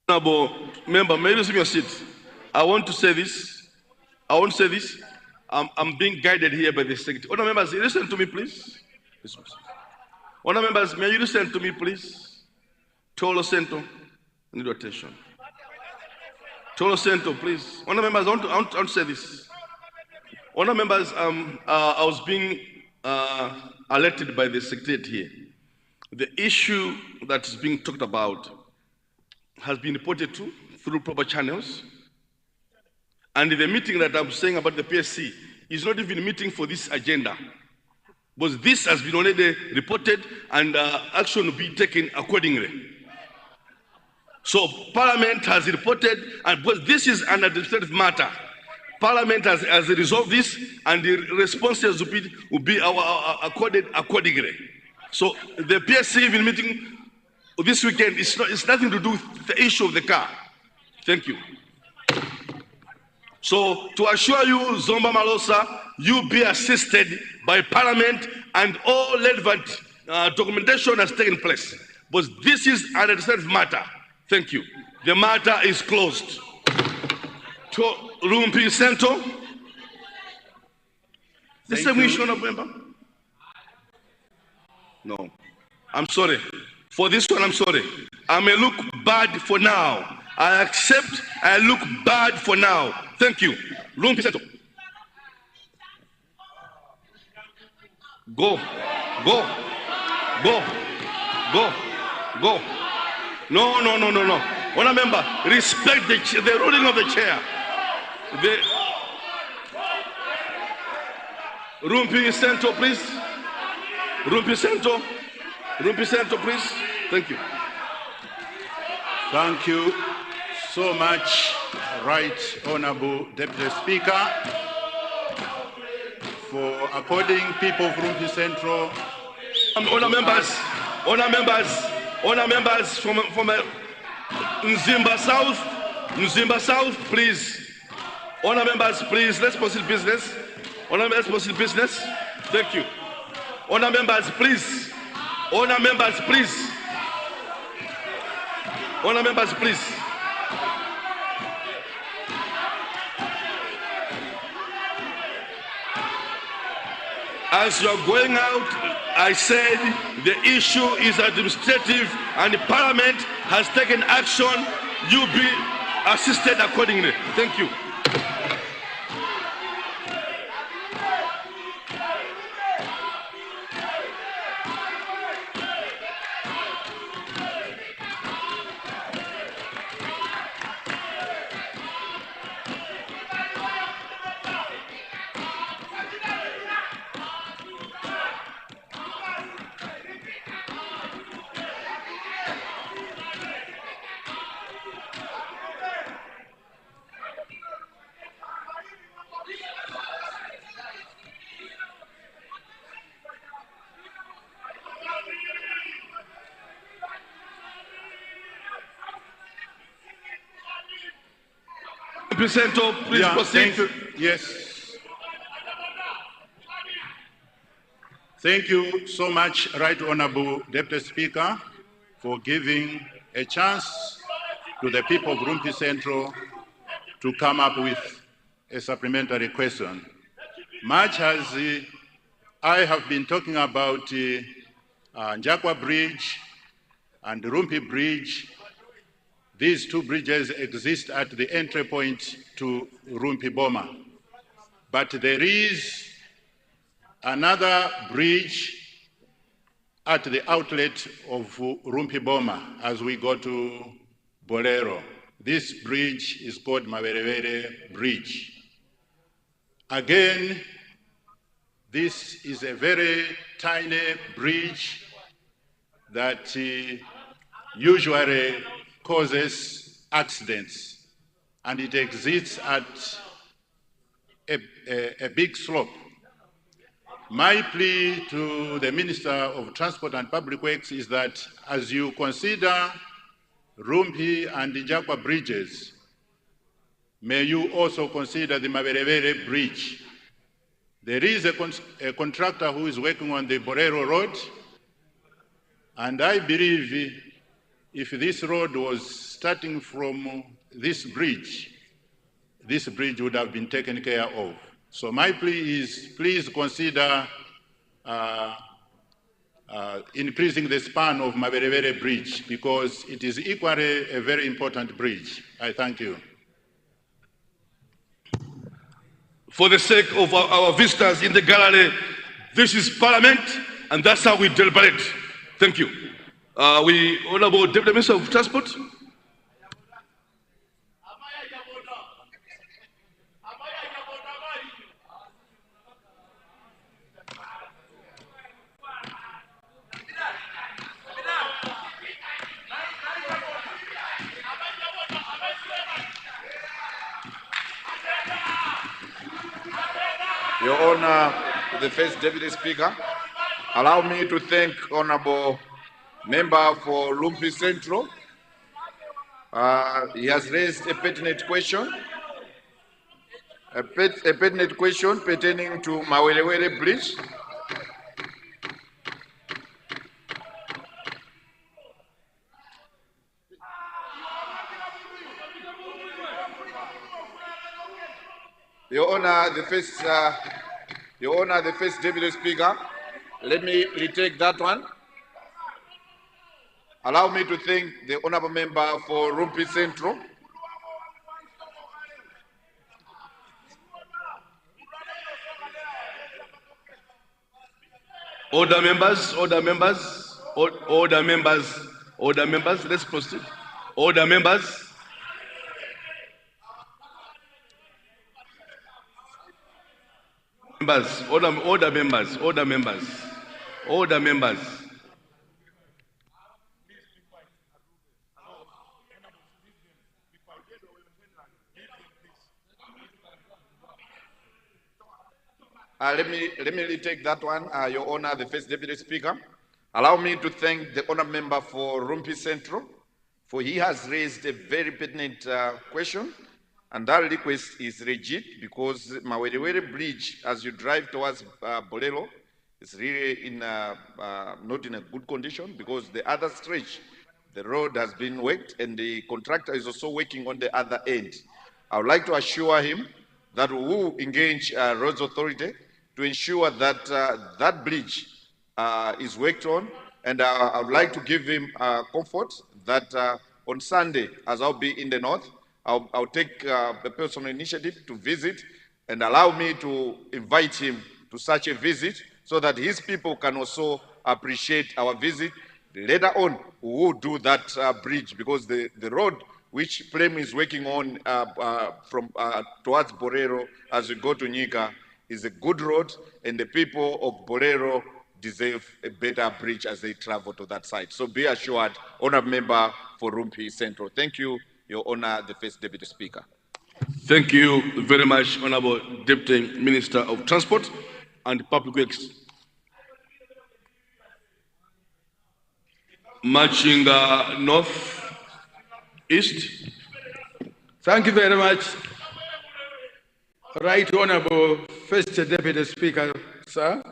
Honorable member, may you resume your seat? I want to say this. I'm being guided here by the secretary. Honorable members, listen to me, please. Honorable members, may you listen to me, please? Cholo Cento, I need your attention. Cholo Cento, please. Honorable members, I want to say this. Honorable members, I was being alerted by the secretariat here. The issue that is being talked about has been reported to through proper channels. And the meeting that I'm saying about the PSC is not even a meeting for this agenda. But this has been already reported and action will be taken accordingly. So Parliament has reported, and because this is an administrative matter, Parliament has resolved this, and the responses will be accorded accordingly. So the PSC even meeting this weekend it's nothing to do with the issue of the car. Thank you. So to assure you, Zomba Malosa, you be assisted by Parliament, and all relevant documentation has taken place. But this is an administrative matter. Thank you. The matter is closed. To Rumpi Center. The same issue, November? No. I'm sorry. For this one, I'm sorry. I may look bad for now. I accept I look bad for now. Thank you. Rumpi Center. Go. Go. Go. Go. Go. No. One member, respect the ruling of the chair. The Rumpi Center, please. Rumpi Center. Rumpi Center, please. Thank you. Thank you so much, Right Honorable Deputy Speaker, for according people of Rumpi Central. Honor members from Nzimba South, please. Honor members, please, let's proceed business. Honor members, proceed business. Thank you. Honor members, please. Honor members, please. Honor members, please. As you are going out, I said the issue is administrative and the Parliament has taken action. You be assisted accordingly. Thank you. Presento, please proceed. Thank you. Yes. Thank you so much, Right Honorable Deputy Speaker, for giving a chance to the people of Rumpi Central to come up with a supplementary question. Much as I have been talking about Njakwa Bridge and Rumpi Bridge, these two bridges exist at the entry point to Rumpi Boma. But there is another bridge at the outlet of Rumpi Boma as we go to Bolero. This bridge is called Maverevere Bridge. Again, this is a very tiny bridge that usually causes accidents, and it exists at a big slope. My plea to the Minister of Transport and Public Works is that as you consider Rumpi and the Njakwa bridges, may you also consider the Maverevere Bridge. There is a contractor who is working on the Bolero Road, and I believe if this road was starting from this bridge would have been taken care of. So my plea is, please consider increasing the span of Maverevere Bridge, because it is equally a very important bridge. I thank you. For the sake of our visitors in the gallery, this is Parliament, and that's how we deliberate. Thank you. Honorable Deputy Minister of Transport. Your Honor, the First Deputy Speaker, allow me to thank Honorable Member for Lumpi Central. He has raised a pertinent question, a pertinent question pertaining to Mawelewele Bridge. Your Honor, the First Deputy Speaker, let me retake that one. Allow me to thank the Honorable Member for Lumpi Central. Order members, let's proceed. Order members. Order members. Let me retake that one, Your Honor, the First Deputy Speaker. Allow me to thank the Honourable Member for Lumpi Central, for he has raised a very pertinent question, and that request is legit because Mawelewele Bridge, as you drive towards Bolero, is really not in a good condition because the other stretch, the road has been worked and the contractor is also working on the other end. I would like to assure him that we will engage Roads Authority to ensure that that bridge is worked on, and I would like to give him comfort that on Sunday, as I'll be in the north, I'll take a personal initiative to visit and allow me to invite him to such a visit so that his people can also appreciate our visit. Later on, we will do that bridge because the road which Flame is working on from towards Bolero as we go to Nyika is a good road, and the people of Bolero deserve a better bridge as they travel to that side. So be assured, Honourable Member for Lumpi Central. Thank you, Your Honour, the First Deputy Speaker. Thank you very much, Honourable Deputy Minister of Transport and Public Works. Machinga North East. Thank you very much. Right Honourable First Deputy Speaker, sir,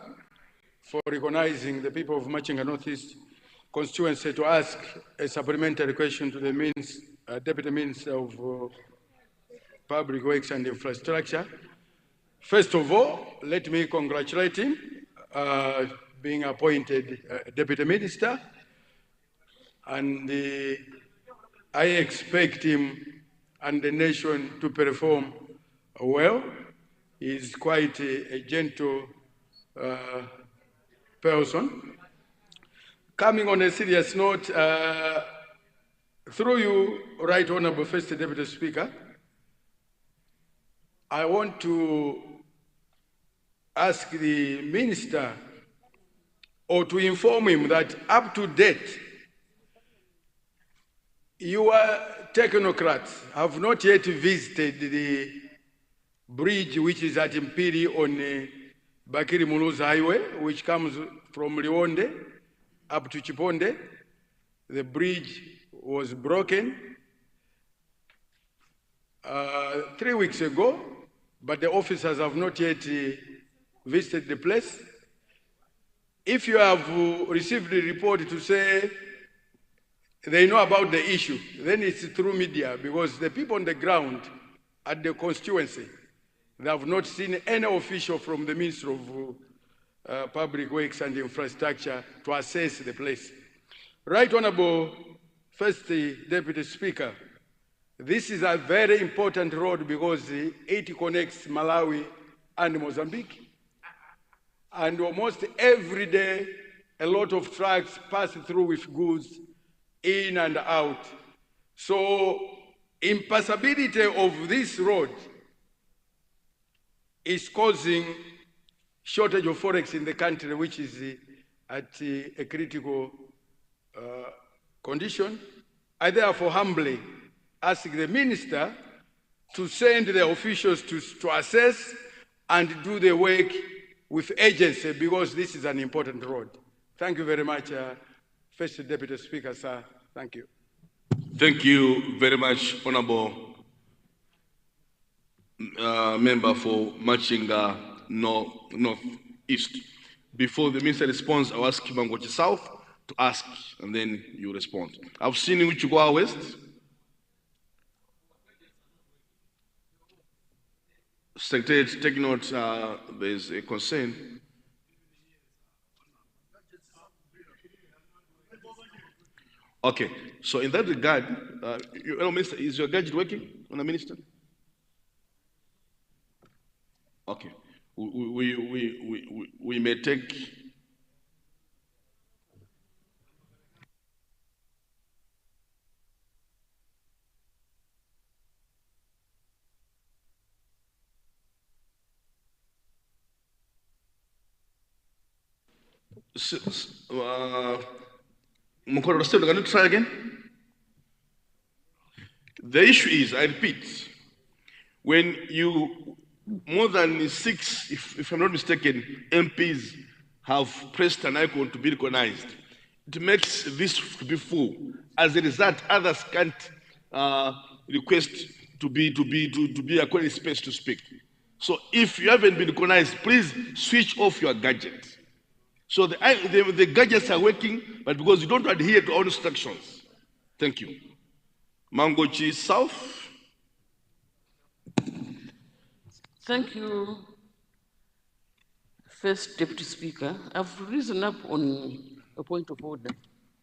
for recognizing the people of Machinga North East constituency to ask a supplementary question to the Deputy Minister of Public Works and Infrastructure. First of all, let me congratulate him being appointed Deputy Minister, and I expect him and the nation to perform well. He's quite a gentle person. Coming on a serious note, through you, Right Honourable First Deputy Speaker, I want to ask the Minister or to inform him that up to date, your technocrats have not yet visited the bridge which is at Mpiri on Bakiri Muluza Highway, which comes from Liwonde up to Chiponde. The bridge was broken 3 weeks ago, but the officers have not yet visited the place. If you have received a report to say they know about the issue, then it's through media, because the people on the ground at the constituency, they have not seen any official from the Ministry of Public Works and Infrastructure to assess the place. Right Honourable First Deputy Speaker, this is a very important road because it connects Malawi and Mozambique. And almost every day, a lot of trucks pass through with goods in and out. So, impassability of this road is causing shortage of forex in the country, which is at a critical condition. I therefore humbly ask the Minister to send the officials to assess and do the work with agency because this is an important road. Thank you very much, First Deputy Speaker, sir. Thank you. Thank you very much, Honorable Member for Machinga Northeast. Before the Minister responds, I'll ask Mangochi South to ask, and then you respond. I've seen Uchigoa West. Secretary, take note, there's a concern. Okay, so in that regard, Minister, is your gadget working on the Minister? Okay, we may take. Mukoro, can you try again? The issue is, I repeat, when you, more than 6, if I'm not mistaken, MPs have pressed an icon to be recognized, it makes this to be full. As a result, others can't request to be accorded space to speak. So if you haven't been recognized, please switch off your gadget. So the gadgets are working, but because you don't adhere to all instructions. Thank you. Mangochi South. Thank you, First Deputy Speaker. I've risen up on a point of order,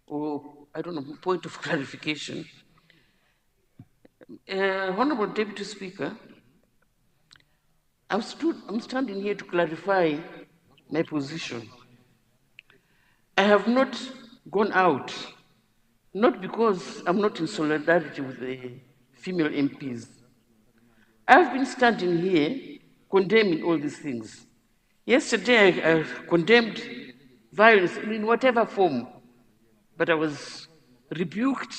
or I don't know, point of clarification. Honorable Deputy Speaker, I'm standing here to clarify my position. I have not gone out, not because I'm not in solidarity with the female MPs. I've been standing here condemning all these things. Yesterday, I condemned violence in whatever form, but I was rebuked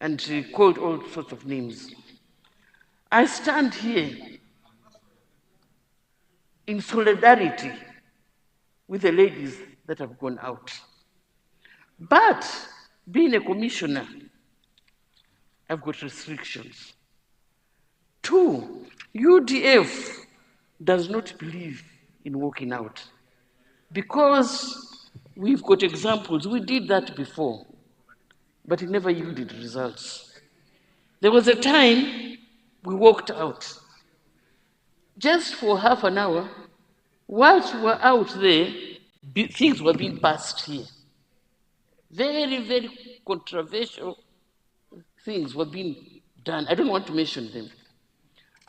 and called all sorts of names. I stand here in solidarity with the ladies that have gone out. But being a commissioner, I've got restrictions. 2, UDF does not believe in walking out because we've got examples. We did that before, but it never yielded results. There was a time we walked out just for half an hour. Whilst we were out there, things were being passed here. Very, very controversial things were being done. I don't want to mention them.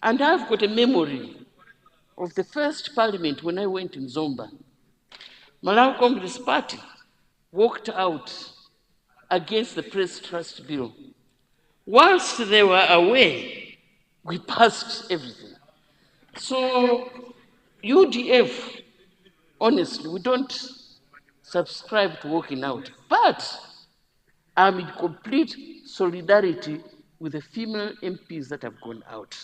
And I've got a memory of the first parliament when I went in Zomba. Malawi Congress Party walked out against the Press Trust Bill. Whilst they were away, we passed everything. So UDF, honestly, we don't subscribe to walking out, but I'm in complete solidarity with the female MPs that have gone out.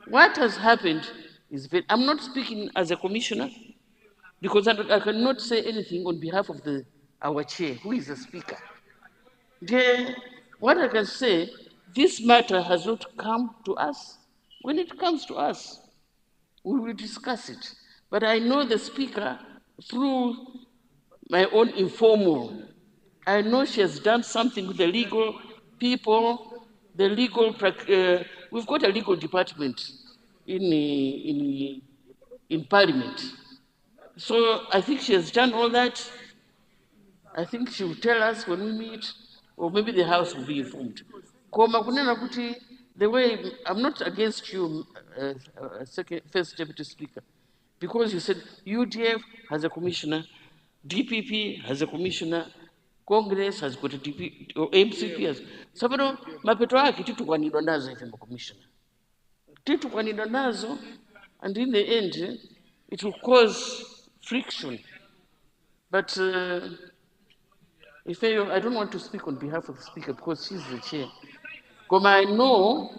What has happened is that I'm not speaking as a commissioner because I cannot say anything on behalf of our chair, who is the speaker. What I can say, this matter has not come to us. When it comes to us, we will discuss it. But I know the speaker through my own informal. I know she has done something with the legal people, the legal, we've got a legal department in Parliament. So I think she has done all that. I think she will tell us when we meet, or maybe the House will be informed. The way, I'm not against you, First Deputy Speaker, because you said UDF has a commissioner, DPP has a commissioner, Congress has got a DP, or MCP has. Sabano, mapeto yake titukwanidwa nazo ife commissioner. Titukwanidwa nazo, and in the end, it will cause friction. But if I don't want to speak on behalf of the speaker because she's the chair. Because I know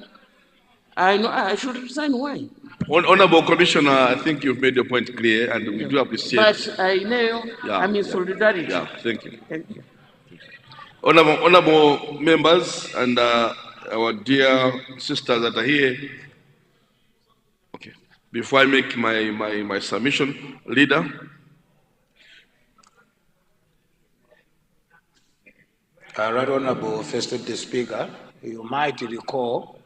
I know I should resign. Why? Honorable Commissioner, I think you've made your point clear, and we do appreciate. But I know I'm in solidarity. Yeah, thank you. Thank you. Honorable members and our dear sisters that are here. Okay. Before I make my submission, leader. Right Honorable First Deputy Speaker, you might recall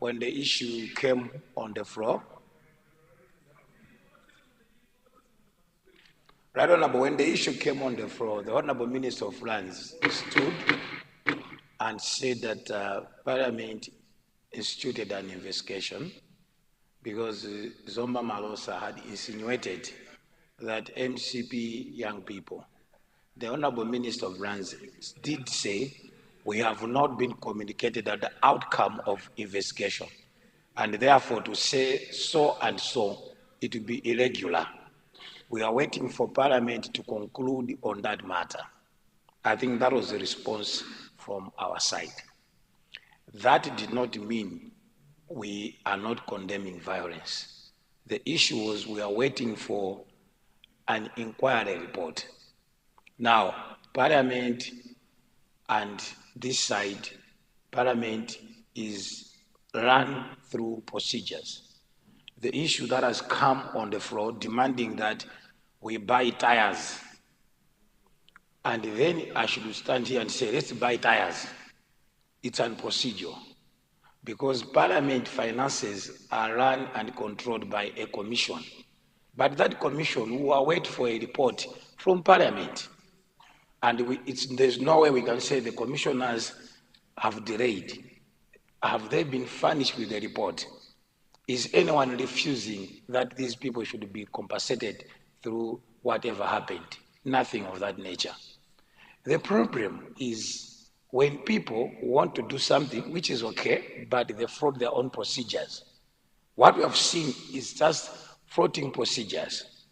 when the issue came on the floor. Right Honorable, when the issue came on the floor, the Honorable Minister of Lands stood and said that Parliament instituted an investigation because Zomba Malosa had insinuated that MCP young people, the Honorable Minister of Lands did say, we have not been communicated at the outcome of investigation. And therefore to say so and so, it will be irregular. We are waiting for Parliament to conclude on that matter. I think that was the response from our side. That did not mean we are not condemning violence. The issue was we are waiting for an inquiry report. Now, Parliament and this side, Parliament is run through procedures. The issue that has come on the floor demanding that we buy tires, and then I should stand here and say, let's buy tires. It's a procedure, because Parliament finances are run and controlled by a commission. But that commission will await for a report from Parliament. And there's no way we can say the commissioners have delayed. Have they been furnished with the report? Is anyone refusing that these people should be compensated through whatever happened? Nothing of that nature. The problem is when people want to do something, which is okay, but they fraud their own procedures. What we have seen is just floating procedures.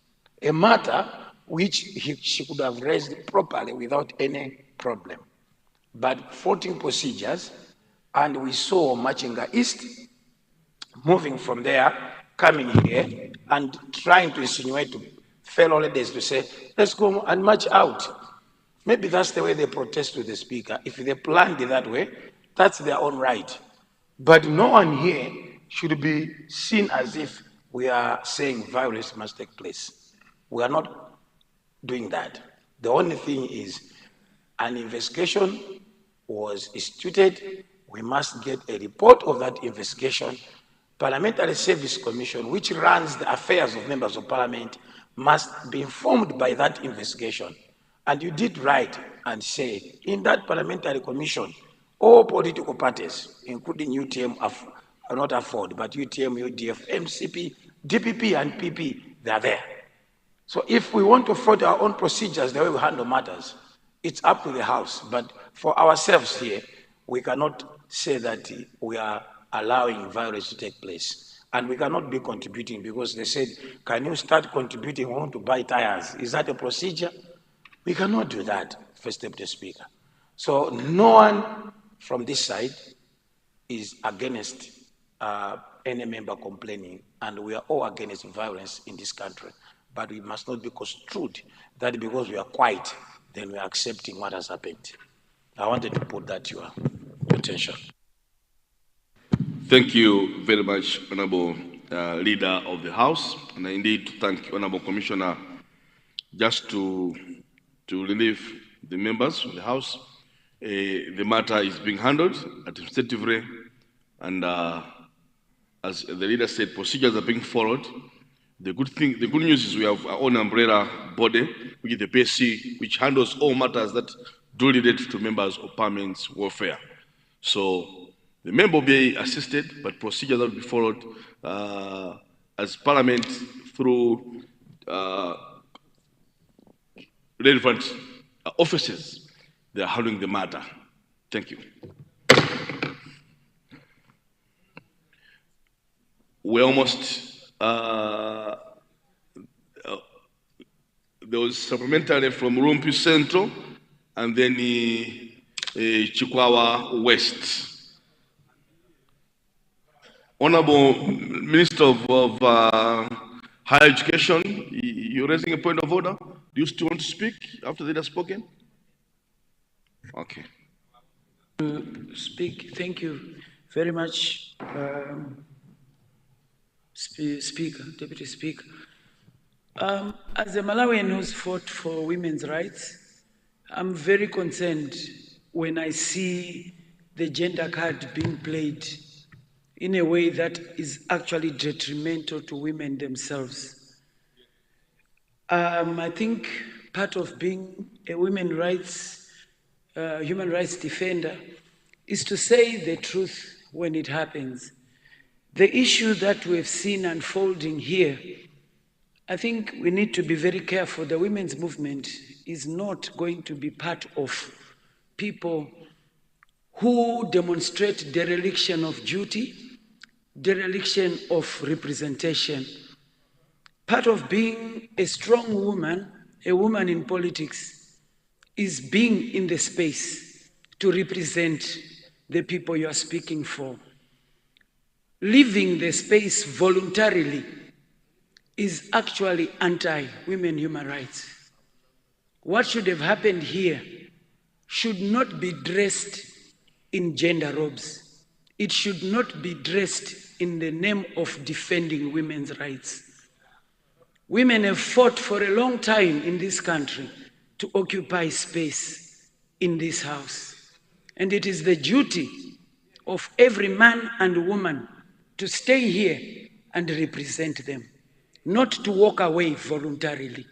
A matter which she could have raised properly without any problem. But floating procedures, and we saw Machinga East moving from there, coming here, and trying to insinuate to fellow ladies to say, let's go and march out. Maybe that's the way they protest to the speaker. If they planned it that way, that's their own right. But no one here should be seen as if we are saying violence must take place. We are not doing that. The only thing is an investigation was instituted. We must get a report of that investigation. Parliamentary Service Commission, which runs the affairs of members of Parliament, must be informed by that investigation. And you did right and say, in that Parliamentary Commission, all political parties, including UTM, are not afford, but UTM, UDF, MCP, DPP, and PP, they are there. So if we want to follow our own procedures, the way we handle matters, it's up to the House. But for ourselves here, we cannot say that we are allowing violence to take place. And we cannot be contributing because they said, can you start contributing when to buy tires? Is that a procedure? We cannot do that, First Deputy Speaker. So no one from this side is against any member complaining, and we are all against violence in this country. But we must not be construed that because we are quiet, then we are accepting what has happened. I wanted to put that to your attention. Thank you very much, Honorable Leader of the House, and indeed to thank Honorable Commissioner. Just to relieve the members of the House, the matter is being handled administratively, and as the leader said, procedures are being followed. The good news is we have our own umbrella body, which is the PSC, which handles all matters that do relate to members of Parliament's welfare. So the member will be assisted, but procedures will be followed as Parliament through relevant offices. They are handling the matter. Thank you. We're almost. There was supplementary from Rumpi Central and then Chikwawa West. Honorable Minister of Higher Education, you're raising a point of order. Do you still want to speak after they have spoken? Okay. Speak. Thank you very much, Speaker, Deputy Speaker. As a Malawian who's fought for women's rights, I'm very concerned when I see the gender card being played in a way that is actually detrimental to women themselves. I think part of being a human rights defender is to say the truth when it happens. The issue that we've seen unfolding here, I think we need to be very careful. The women's movement is not going to be part of people who demonstrate dereliction of duty, dereliction of representation. Part of being a strong woman, a woman in politics, is being in the space to represent the people you are speaking for. Leaving the space voluntarily is actually anti-women human rights. What should have happened here should not be dressed in gender robes. It should not be dressed in the name of defending women's rights. Women have fought for a long time in this country to occupy space in this house. And it is the duty of every man and woman to stay here and represent them, not to walk away voluntarily.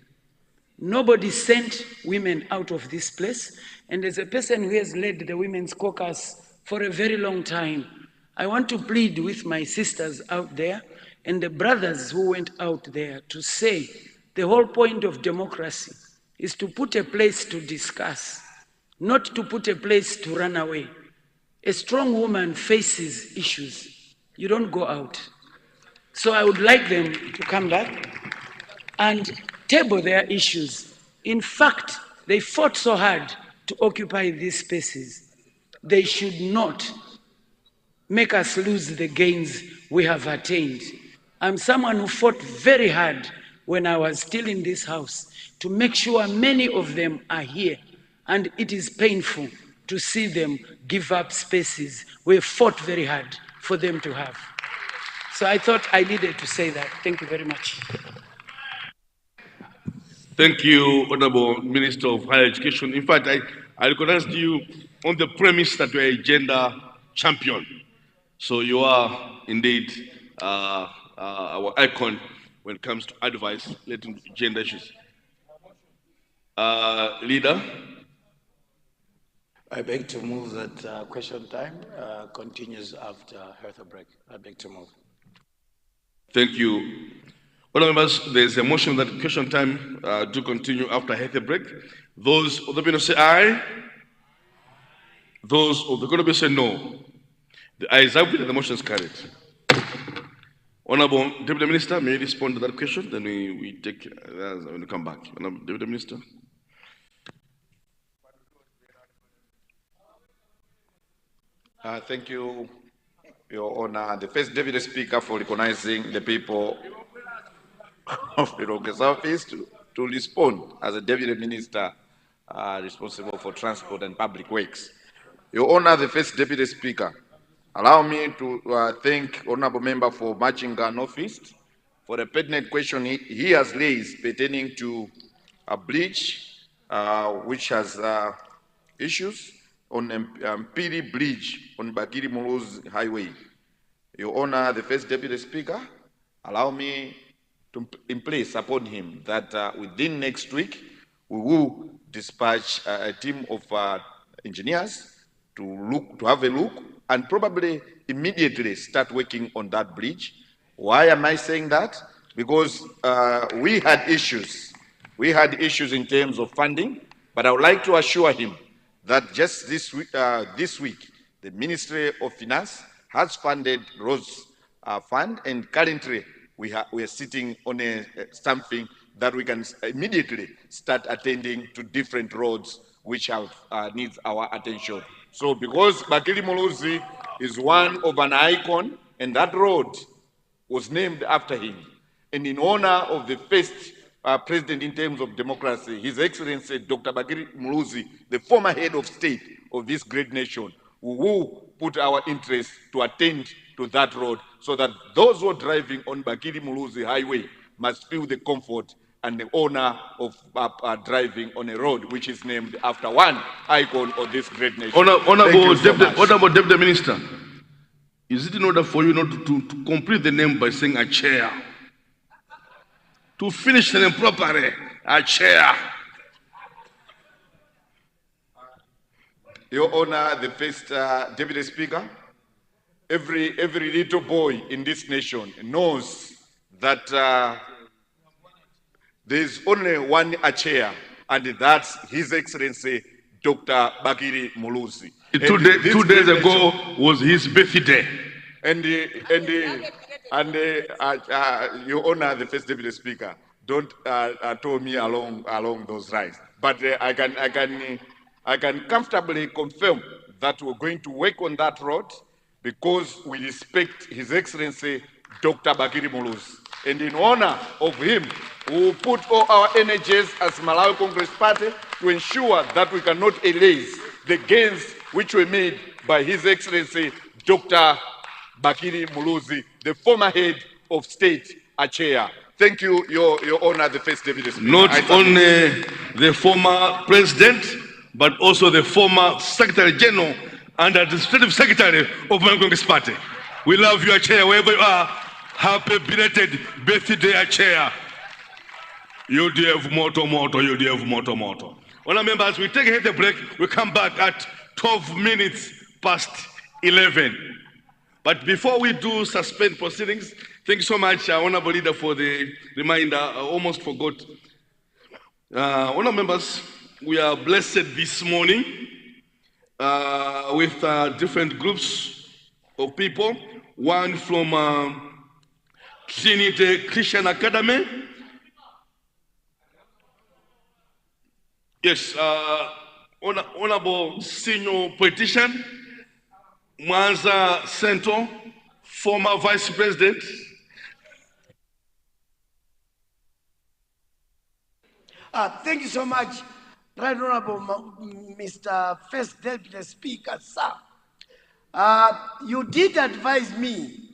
Nobody sent women out of this place, and as a person who has led the Women's Caucus for a very long time, I want to plead with my sisters out there and the brothers who went out there to say the whole point of democracy is to put a place to discuss, not to put a place to run away. A strong woman faces issues. You don't go out. So I would like them to come back and table their issues. In fact, they fought so hard to occupy these spaces. They should not make us lose the gains we have attained. I'm someone who fought very hard when I was still in this house to make sure many of them are here. And it is painful to see them give up spaces we fought very hard for them to have. So I thought I needed to say that. Thank you very much. Thank you, Honorable Minister of Higher Education. In fact, I recognized you on the premise that you are a gender champion. So you are indeed our icon when it comes to advice relating to gender issues. Leader? I beg to move that question time continues after health break. I beg to move. Thank you. Honourable members, there is a motion that question time do continue after health break. Those of the people say aye. Those of the Honourable say no. The ayes have it and the motion is carried. Honourable Deputy Minister, may you respond to that question? Then we take when we come back. Honourable Deputy Minister. Thank you, Your Honor, the First Deputy Speaker, for recognizing the people of the Rongo Southeast to respond as a Deputy Minister responsible for transport and public works. Your Honor, the First Deputy Speaker, allow me to thank Honorable Member for Machinga Northeast for the pertinent question he has raised pertaining to a bridge which has issues on Mpiri Bridge on Bakiri Moloz Highway. Your Honor, the First Deputy Speaker, allow me to impress upon him that within next week, we will dispatch a team of engineers to have a look and probably immediately start working on that bridge. Why am I saying that? Because we had issues. We had issues in terms of funding, but I would like to assure him that just this week, the Ministry of Finance has funded roads fund, and currently we are sitting on something that we can immediately start attending to different roads which have needs our attention. So because Bakiri Molozi is one of an icon and that road was named after him. And in honor of the first president in terms of democracy, His Excellency Dr. Bagiri Muluzi, the former head of state of this great nation, who put our interests to attend to that road so that those who are driving on Bagiri Muluzi Highway must feel the comfort and the honor of driving on a road which is named after one icon of this great nation. Honorable Deputy Minister, is it in order for you not to complete the name by saying a chair? To finish the name properly, a chair. Your Honor, the first Deputy Speaker, every little boy in this nation knows that there's only one chair, and that's His Excellency Dr. Bagiri Muluzi. Two days ago was his birthday. And Your Honor, the first Deputy Speaker, don't tow me along those lines. But I can comfortably confirm that we're going to work on that road because we respect His Excellency Dr. Bagiri Muluzi. And in honor of him, we will put all our energies as Malawi Congress Party to ensure that we cannot erase the gains which were made by His Excellency Dr. Bagiri Muluzi, the former head of state, Achea. Thank you, Your Honor, the first Deputy Speaker. Not only the former president, but also the former Secretary General and Administrative Secretary of Malawi Congress Party. We love you, Achea, wherever you are. Happy belated birthday, Achea. UDF moto, UDF moto. Honourable members, we take a healthy break. We come back at 12 minutes past 11. But before we do suspend proceedings, thank you so much, Honourable Leader, for the reminder. I almost forgot. Honourable members, we are blessed this morning with different groups of people. One from Trinity Christian Academy. Yes, Honorable Senior Politician, Mwanza Central, former Vice President. Thank you so much, Right Honorable Mr. First Deputy Speaker, sir. You did advise me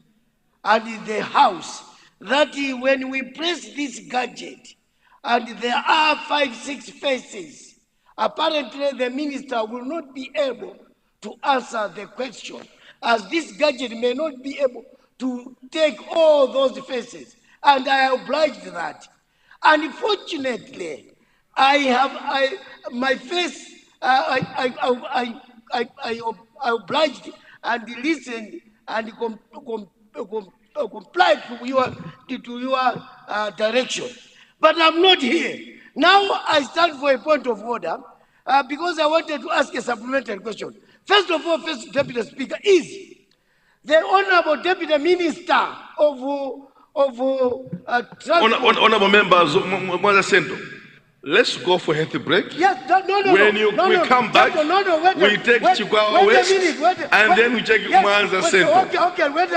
and the House that when we press this gadget and there are 5-6 faces, apparently the minister will not be able to answer the question, as this gadget may not be able to take all those faces, and I obliged that. Unfortunately, I obliged and listened and complied to your direction. But I'm not here. Now I stand for a point of order because I wanted to ask a supplementary question. First of all, First Deputy Speaker, is the Honorable Deputy Minister of Transport. Honorable members, Mwanza Central, let's go for a healthy break. Yes, no. When we come back, we take Chikwawa West, and then we take Mwanza Central. Okay, wait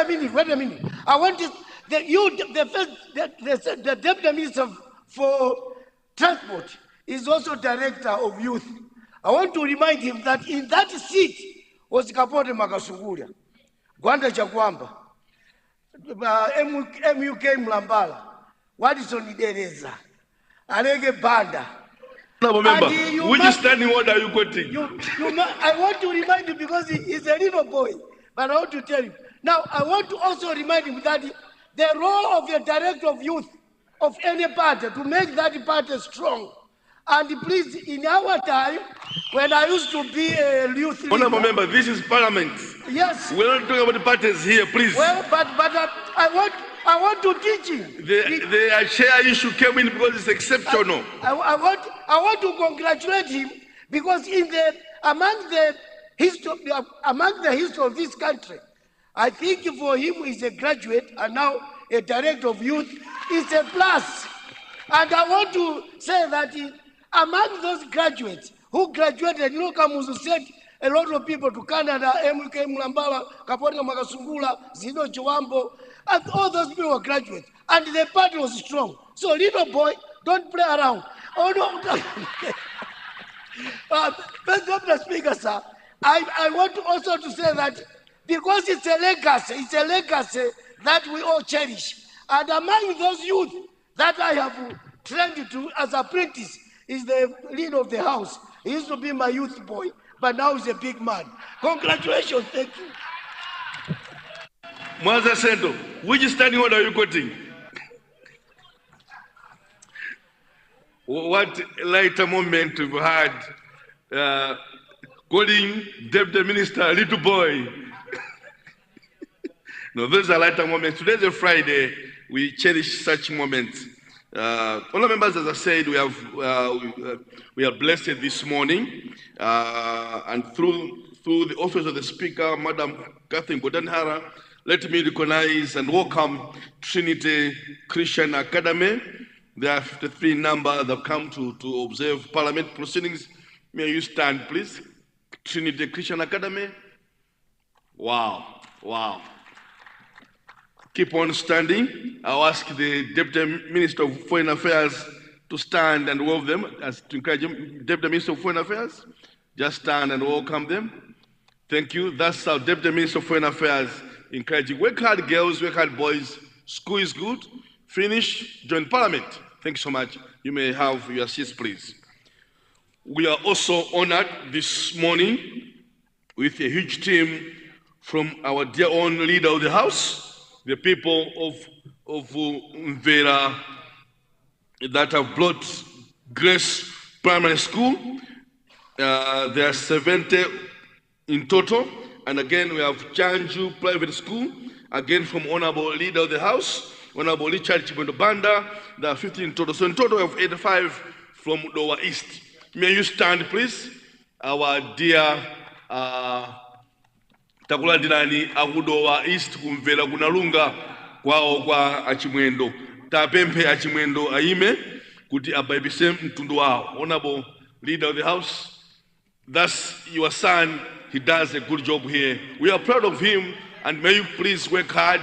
a minute. I want this, the Deputy Minister for Transport is also Director of Youth. I want to remind him that in that seat was Kapote Makasugulia, Gwanda Chakwamba, MUK Mlambala, Wadison Dereza, Alege Banda. Member, which standing order are you quoting? I want to remind you because he's a little boy, but I want to tell you. Now, I want to also remind him that the role of the Director of Youth of any party to make that party strong. And please, in our time, when I used to be a youth leader... Honorable member, this is Parliament. Yes. We're not talking about the parties here, please. Well, but I want to teach him. The chair issue came in because it's exceptional. I want to congratulate him because among the history of this country, I think for him he's a graduate and now a Director of Youth is a plus. And I want to say that among those graduates who graduated, Kamuzu said a lot of people to Canada, MK Mulambala, Kapotika Makasungula, Zido Chowambo, and all those people were graduates. And the party was strong. So little boy, don't play around. Oh no. Mr. Speaker, sir, I want also to say that because it's a legacy that we all cherish. And among those youth that I have trained to as apprentice is the leader of the house. He used to be my youth boy, but now he's a big man. Congratulations, thank you. Mwaza Sendo, which standing order are you quoting? What lighter moment we've had calling Deputy Minister a little boy. No, those are lighter moments. Today's a Friday. We cherish such moments. All members, as I said, we are blessed this morning, and through the office of the Speaker, Madam Catherine Godanhara, let me recognize and welcome Trinity Christian Academy. There are 53 numbers that have come to observe Parliament proceedings. May you stand, please? Trinity Christian Academy. Wow, wow. Keep on standing. I'll ask the Deputy Minister of Foreign Affairs to stand and welcome them, as to encourage him. Deputy Minister of Foreign Affairs, just stand and welcome them. Thank you. That's our Deputy Minister of Foreign Affairs encouraging. Work hard, girls, work hard, boys. School is good. Finish, join Parliament. Thank you so much. You may have your seats, please. We are also honored this morning with a huge team from our dear own leader of the House, the people of Mvera that have brought Grace Primary School. There are 70 in total. And again, we have Chanju Private School, again from Honorable Leader of the House, Honorable Richard Chimendo Banda. There are 15 in total. So in total, we have 85 from Lower East. May you stand, please? Our dear Takula Dinani Agudowa East Kumvela Gunalunga kwao kwa Achimwendo. Tapempe Achimwendo Aime kuti abaibise mtundu wao. Honorable Leader of the House, that's your son. He does a good job here. We are proud of him, and may you please work hard.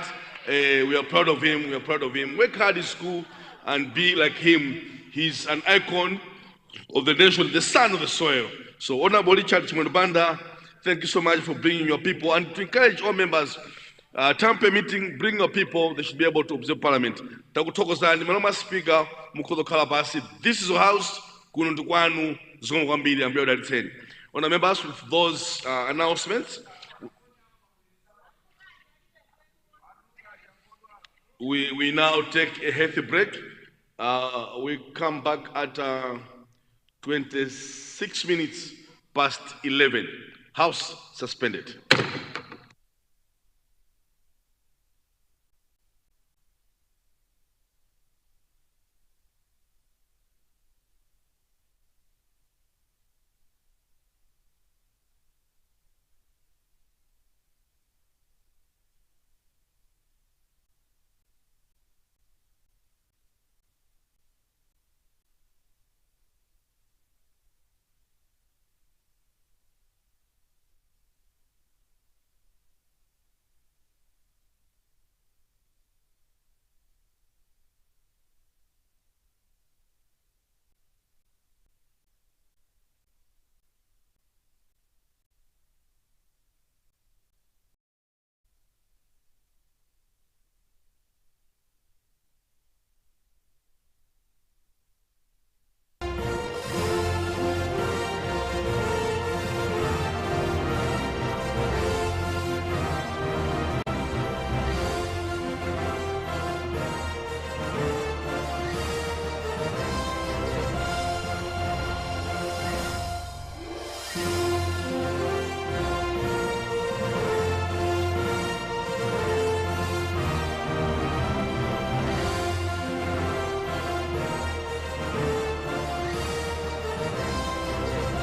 We are proud of him. We are proud of him. Work hard in school and be like him. He's an icon of the nation, the son of the soil. So, Honorable Richard Chimendo Banda, thank you so much for bringing your people, and to encourage all members, time permitting, bring your people. They should be able to observe Parliament. Takutokozani, Manoma Speaker, Mukodo Kalabasi. This is your house. Kununtukwanu, Zongwambili, and Bioda. Honourable members, with those announcements, we now take a healthy break. We come back at 26 minutes past 11. House suspended.